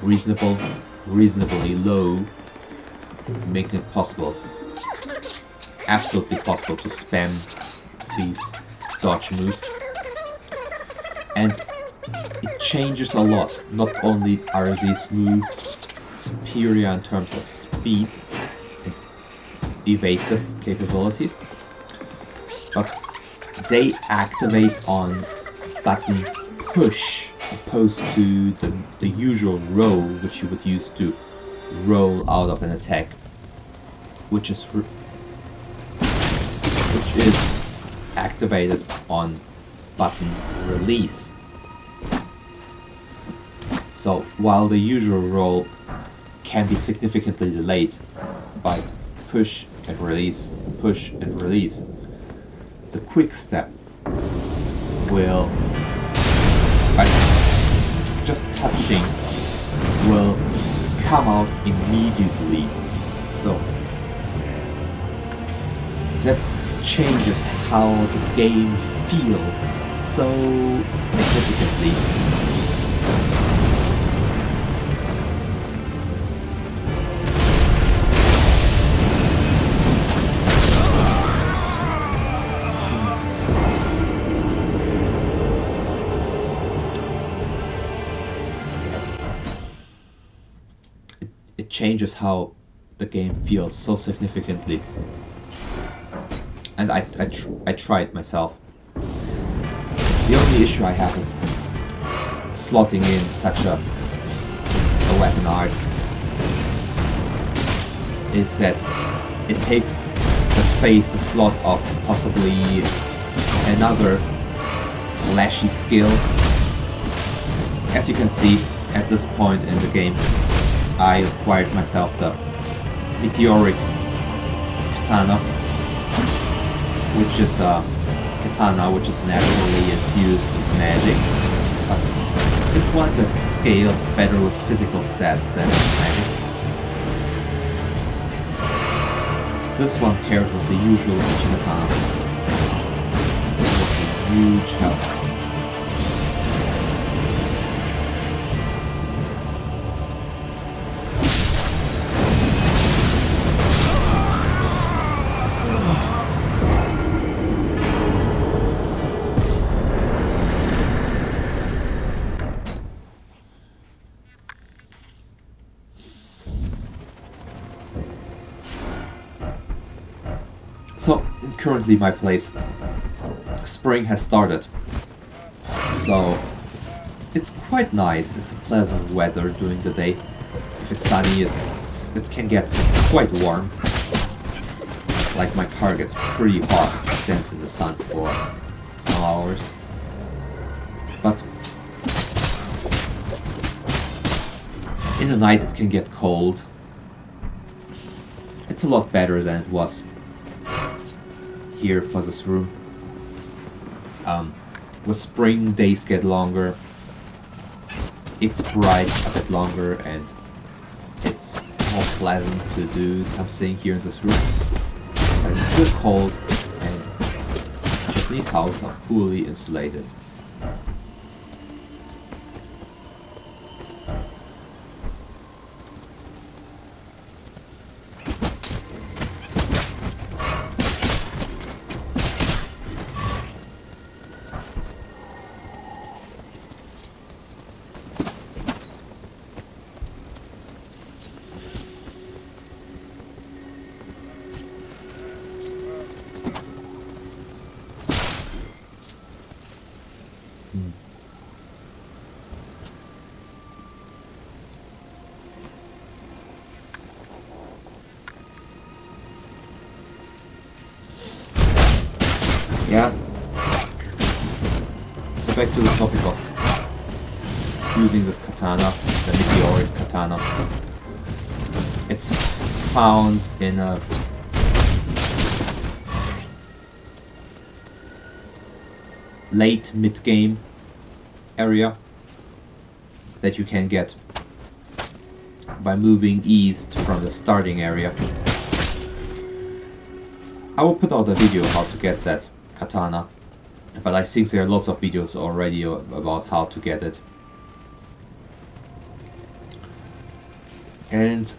reasonably low, making it possible, absolutely possible, to spam these dodge moves. And it changes a lot. Not only are these moves superior in terms of speed and evasive capabilities, but they activate on button push opposed to the usual roll which you would use to roll out of an attack, which is activated on button release. So while the usual roll can be significantly delayed by push and release, push and release, the quick step will, by just touching, will come out immediately. So that changes how the game feels so significantly. It changes how the game feels so significantly. And I tried myself. The only issue I have is slotting in such a weapon art is that it takes the space, the slot of possibly another flashy skill. As you can see, at this point in the game, I acquired myself the meteoric katana, which is a katana which is naturally infused with magic, but it's one that scales better with physical stats than magic. So this one paired with the usual katana was a huge help. So, currently my place, spring has started, so it's quite nice. It's a pleasant weather during the day. If it's sunny, it can get quite warm. Like my car gets pretty hot, stands in the sun for some hours. But in the night it can get cold. It's a lot better than it was here for this room. With spring, days get longer, it's bright a bit longer, and it's more pleasant to do something here in this room. But it's still cold, and Japanese houses are poorly insulated. Yeah. So back to the topic of using this katana, the meteoric katana. It's found in a late mid-game area that you can get by moving east from the starting area. I will put out a video how to get that katana, but I think there are lots of videos already about how to get it. And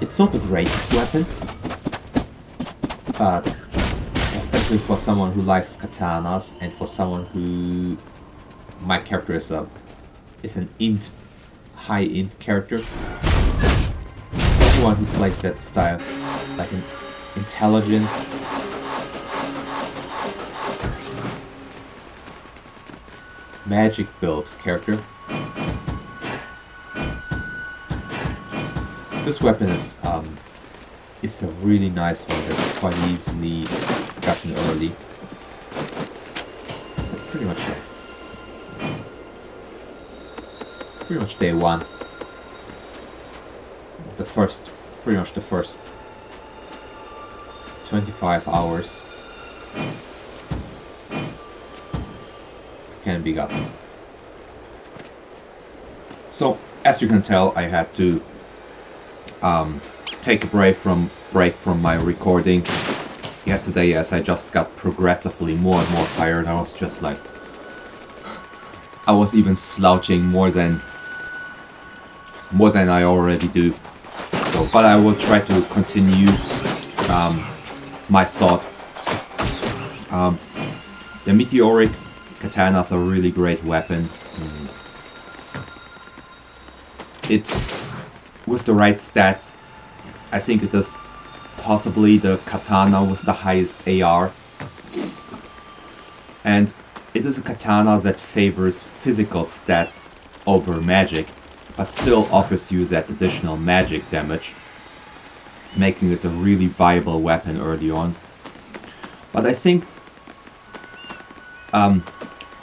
it's not the greatest weapon, but especially for someone who likes katanas and for someone who my character is an high int character. Anyone who plays that style, like an intelligence, magic build character. This weapon is a really nice one that's quite easily gotten early. Pretty much day one. Pretty much the first 25 hours can be gotten. So as you can tell, I had to take a break from my recording yesterday, as I just got progressively more and more tired. I was just like, I was even slouching more than I already do. So, but I will try to continue my thought. The meteoric katana is a really great weapon. It, with the right stats, I think it is possibly the katana with the highest AR. And it is a katana that favors physical stats over magic, but still offers you that additional magic damage, making it a really viable weapon early on. But I think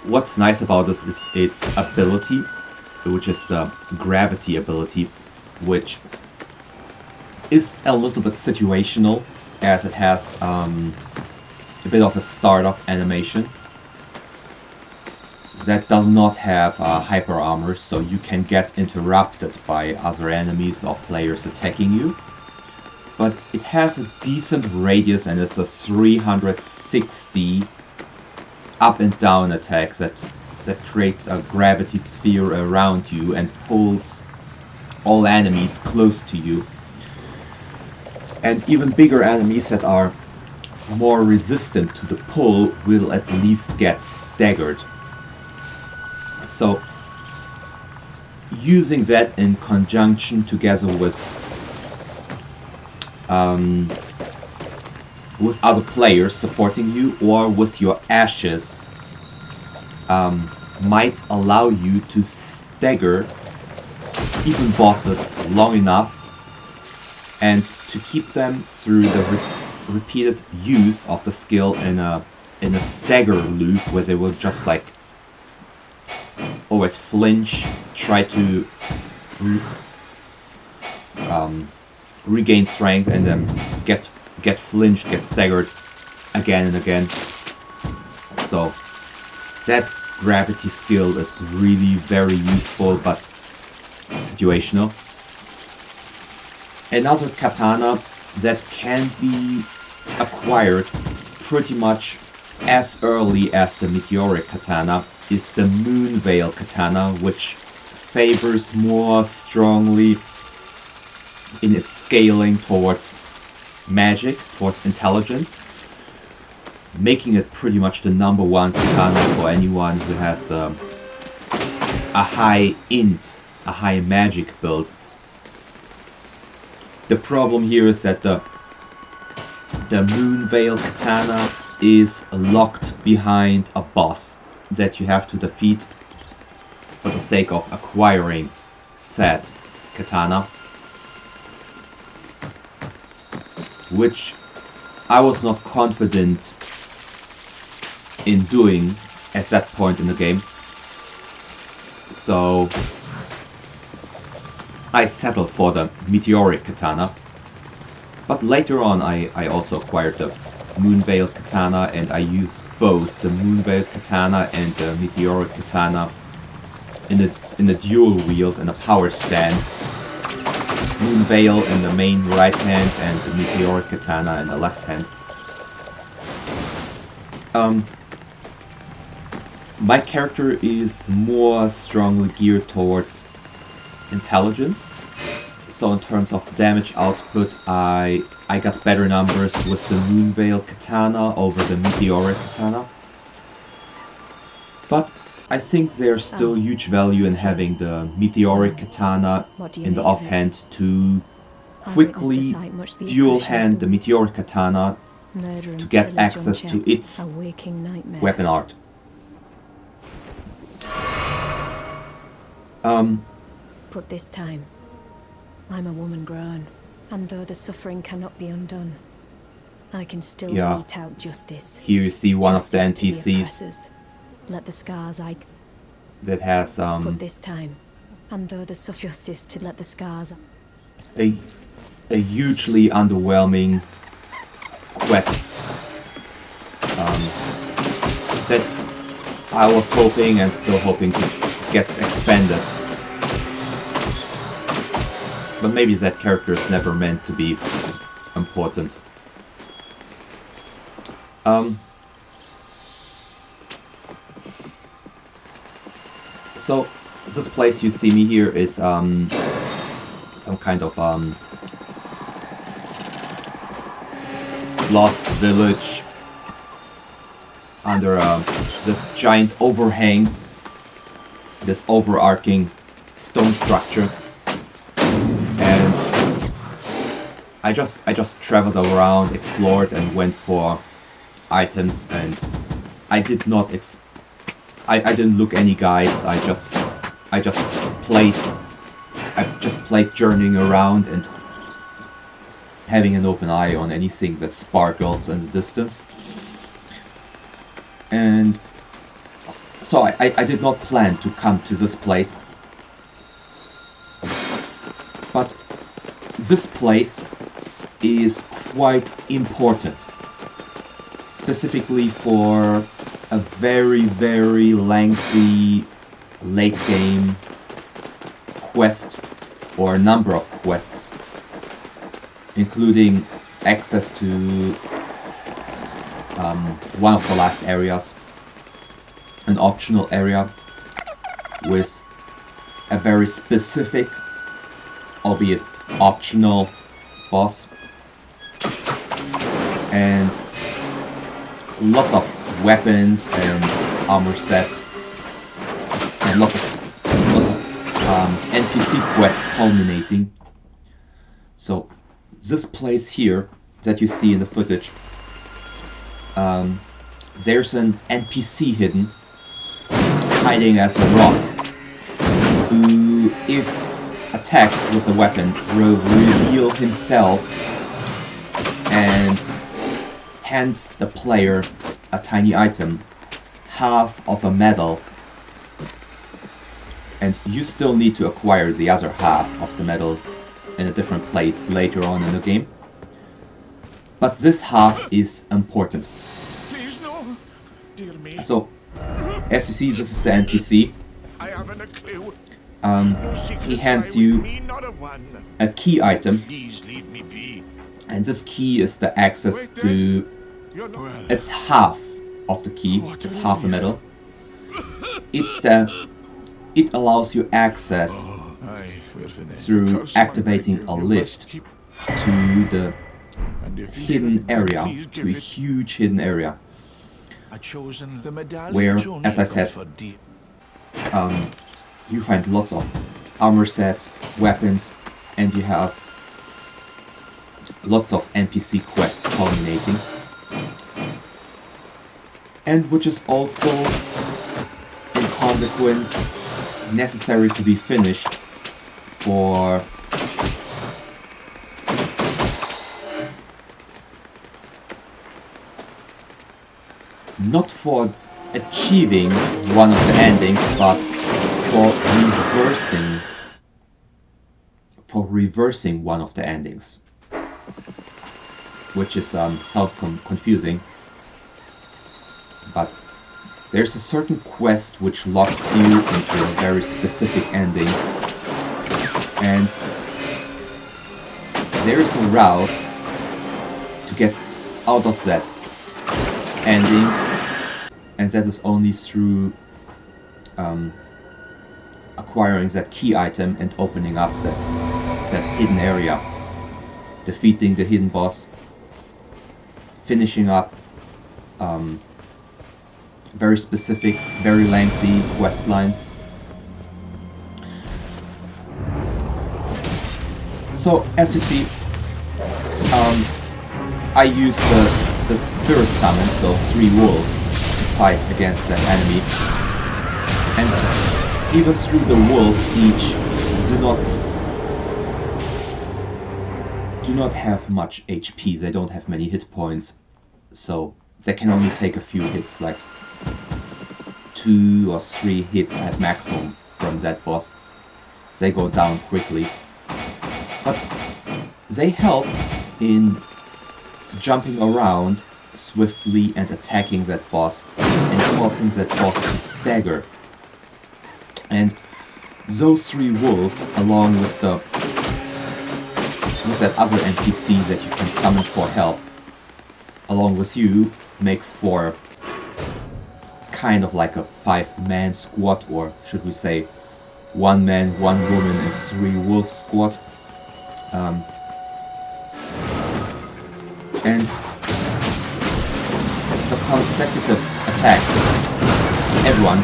what's nice about this is its ability, which is the gravity ability, which is a little bit situational, as it has a bit of a startup animation that does not have hyper armor, so you can get interrupted by other enemies or players attacking you. But it has a decent radius, and it's a 360 up and down attack that creates a gravity sphere around you and pulls all enemies close to you. And even bigger enemies that are more resistant to the pull will at least get staggered. So using that in conjunction together with other players supporting you, or with your ashes, might allow you to stagger even bosses long enough and to keep them through the repeated use of the skill in a stagger loop, where they will just like always flinch, try to regain strength, and then get flinched, get staggered again and again. So that gravity skill is really very useful, but situational. Another katana that can be acquired pretty much as early as the meteoric katana is the Moonveil katana, which favors more strongly in its scaling towards magic, towards intelligence, making it pretty much the #1 katana for anyone who has a high int, a high magic build. The problem here is that the Moonveil katana is locked behind a boss that you have to defeat for the sake of acquiring said katana, which I was not confident in doing at that point in the game. So I settled for the meteoric katana. But later on I also acquired the Moonveil katana, and I use both the Moonveil katana and the meteoric katana in a dual wield, in a power stance. Moonveil in the main right hand and the meteoric katana in the left hand. My character is more strongly geared towards intelligence, so in terms of damage output I got better numbers with the Moonveil katana over the meteoric katana. But I think there's still huge value in having the meteoric katana What do you in the make of it? offhand to I witnessed a quickly sight much the dual impression of hand the wicked. meteoric katana Murder and to get pillage access to unchecked, its a waking nightmare. weapon art. But this time, I'm a woman grown, and though the suffering cannot be undone, I can still Yeah. mete out justice. Here you see one of the Justice to the NPCs oppressors. Let the scars I that has put this time, and though the justice to let the scars. a hugely underwhelming quest that I was hoping and still hoping to gets expanded. But maybe that character is never meant to be important. So this place you see me here is some kind of lost village under this giant overhang, this overarching stone structure, and I just traveled around, explored, and went for items, and I did not I didn't look any guides. I just played journeying around and having an open eye on anything that sparkles in the distance. And so I did not plan to come to this place. But this place is quite important, specifically for a very, very lengthy late game quest, or a number of quests, including access to one of the last areas, an optional area with a very specific, albeit optional, boss, and lots of weapons and armor sets, and lots of NPC quests culminating. So this place here that you see in the footage, there's an NPC hidden, hiding as a rock, who, if attacked with a weapon, will reveal himself and hand the player a tiny item, half of a medal, and you still need to acquire the other half of the medal in a different place later on in the game. But this half is important. Please no, dear me. So, as you see, this is the NPC. I haven't a clue. He hands you a key item, Please leave me be. and this key is the access to. It's half of the key. It's half the medal. It allows you access through activating a lift to the hidden area, to a huge hidden area, where, as I said, you find lots of armor sets, weapons, and you have lots of NPC quests culminating, and which is also, in consequence, necessary to be finished for not for achieving one of the endings, but for reversing one of the endings, which is sounds confusing, but there's a certain quest which locks you into a very specific ending, and there is a route to get out of that ending, and that is only through acquiring that key item and opening up that hidden area, defeating the hidden boss, finishing up very specific, very lengthy quest line. So as you see, I use the spirit summons, those 3 wolves, to fight against that enemy. And even through the wolves, each do not have much HP. They don't have many hit points, so they can only take a few hits, like 2 or 3 hits at maximum from that boss. They go down quickly, but they help in jumping around swiftly and attacking that boss and causing that boss to stagger. And those 3 wolves, along with that other NPC that you can summon for help, along with you, makes for kind of like a 5-man squad, or should we say 1 man, 1 woman and 3 wolf squad. And the consecutive attacks, everyone,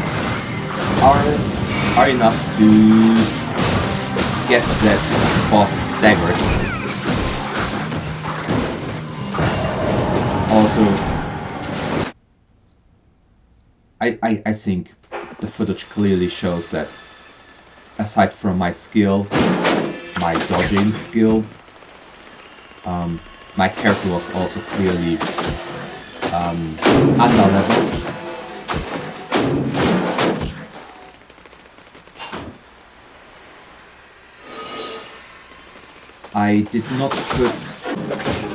are enough to get that boss staggered. Also, I think the footage clearly shows that aside from my skill, my dodging skill, my character was also clearly under-leveled. I did not put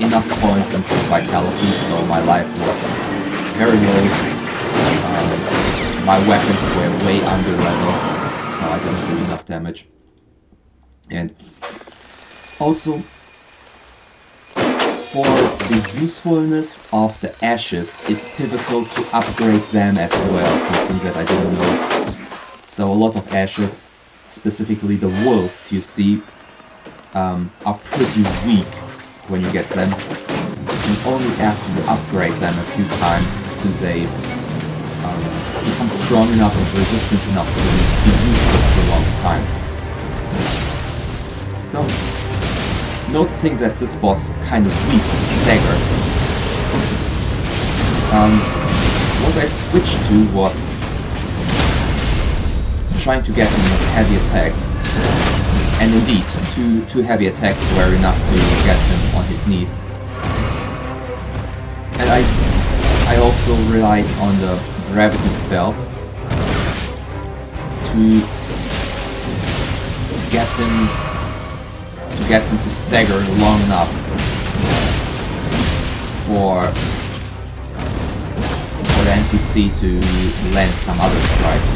enough points into vitality, so my life was very low. My weapons were way under level, so I didn't do enough damage. And also, for the usefulness of the ashes, it's pivotal to upgrade them as well, something that I didn't know. So a lot of ashes, specifically the wolves you see, are pretty weak when you get them, and only after you upgrade them a few times do they become strong enough and resistant enough to be useful for a long time. So, noticing that this boss is kind of weak and staggered, what I switched to was trying to get him with heavy attacks. And indeed, two heavy attacks were enough to get him on his knees. And I also relied on the gravity spell to get him to stagger long enough for the NPC to land some other strikes.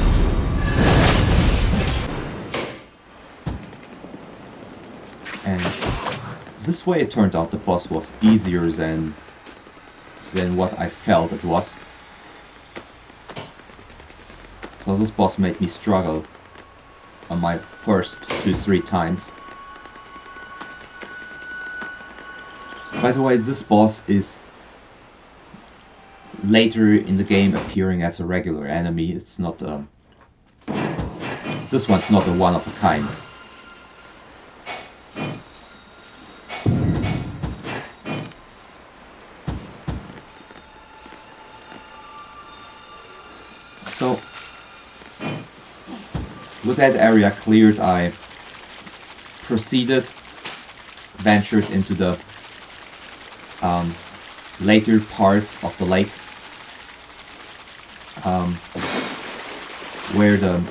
And this way it turned out the boss was easier than what I felt it was. So this boss made me struggle on my first 2-3 times. By the way, this boss is later in the game appearing as a regular enemy. It's not this one's not a one of a kind. So, with that area cleared, I ventured into the later parts of the lake, where the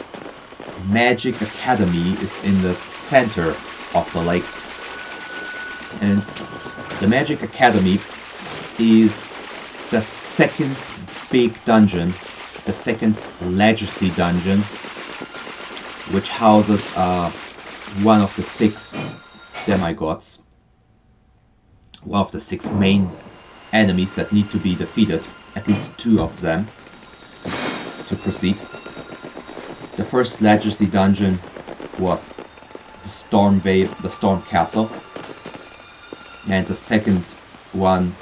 Magic Academy is in the center of the lake. And the Magic Academy is the second big dungeon, the second legacy dungeon, which houses one of the 6 demigods, one of the 6 main enemies that need to be defeated, at least 2 of them, to proceed. The first legacy dungeon was the Storm Castle, and the second one,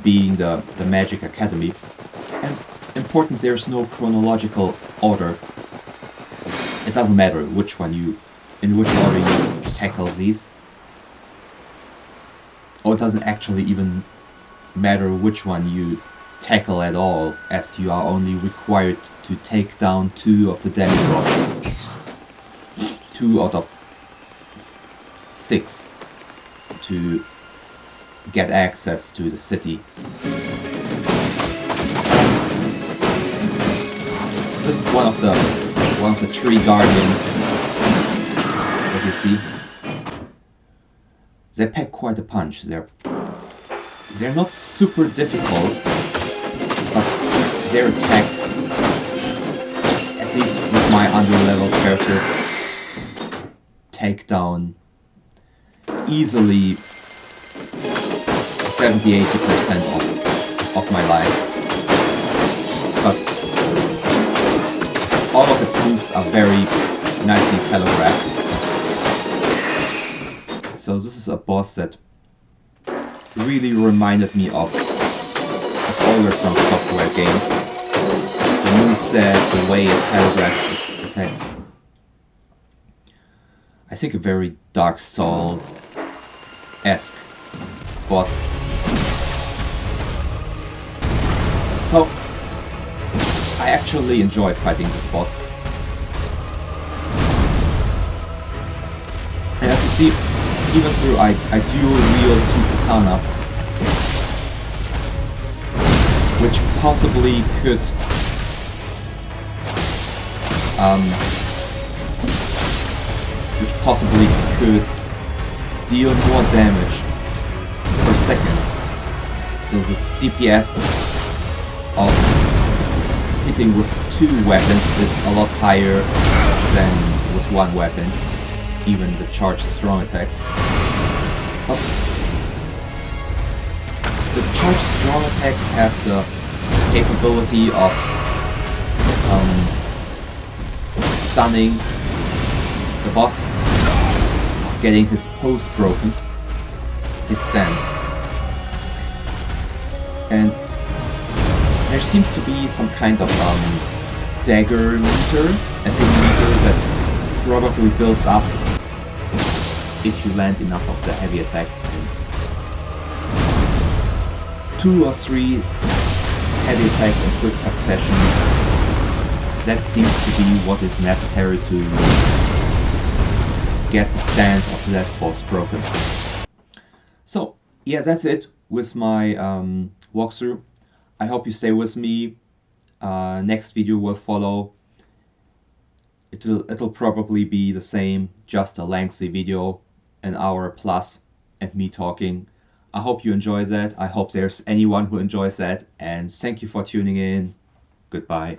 being the Magic Academy. And important, there's no chronological order. It doesn't matter in which order you tackle these. Or it doesn't actually even matter which one you tackle at all, as you are only required to take down 2 of the demigods. 2 out of 6 to get access to the city. This is one of the 3 guardians that you see. They pack quite a punch. They're not super difficult, but their attacks, at least with my under-leveled character, take down easily 70-80% of my life. But all of its moves are very nicely telegraphed. So this is a boss that really reminded me of older FromSoftware games. The moveset, the way it telegraphs its attacks. I think a very Dark Soul-esque boss. So, I actually enjoyed fighting this boss. And as you see, even though I dual wield 2 katanas, which possibly could deal more damage per second. So the DPS of hitting with 2 weapons is a lot higher than with 1 weapon, even the charged strong attacks. But the charged strong attacks have the capability of stunning the boss, getting his pose broken, his stance. And there seems to be some kind of stagger meter, a hit meter that probably builds up if you land enough of the heavy attacks. And 2 or 3 heavy attacks in quick succession, that seems to be what is necessary to get the stance of that boss broken. So yeah, that's it with my walkthrough. I hope you stay with me. Next video will follow. It'll probably be the same, just a lengthy video, an hour plus, and me talking. I hope you enjoy that. I hope there's anyone who enjoys that, and thank you for tuning in. Goodbye.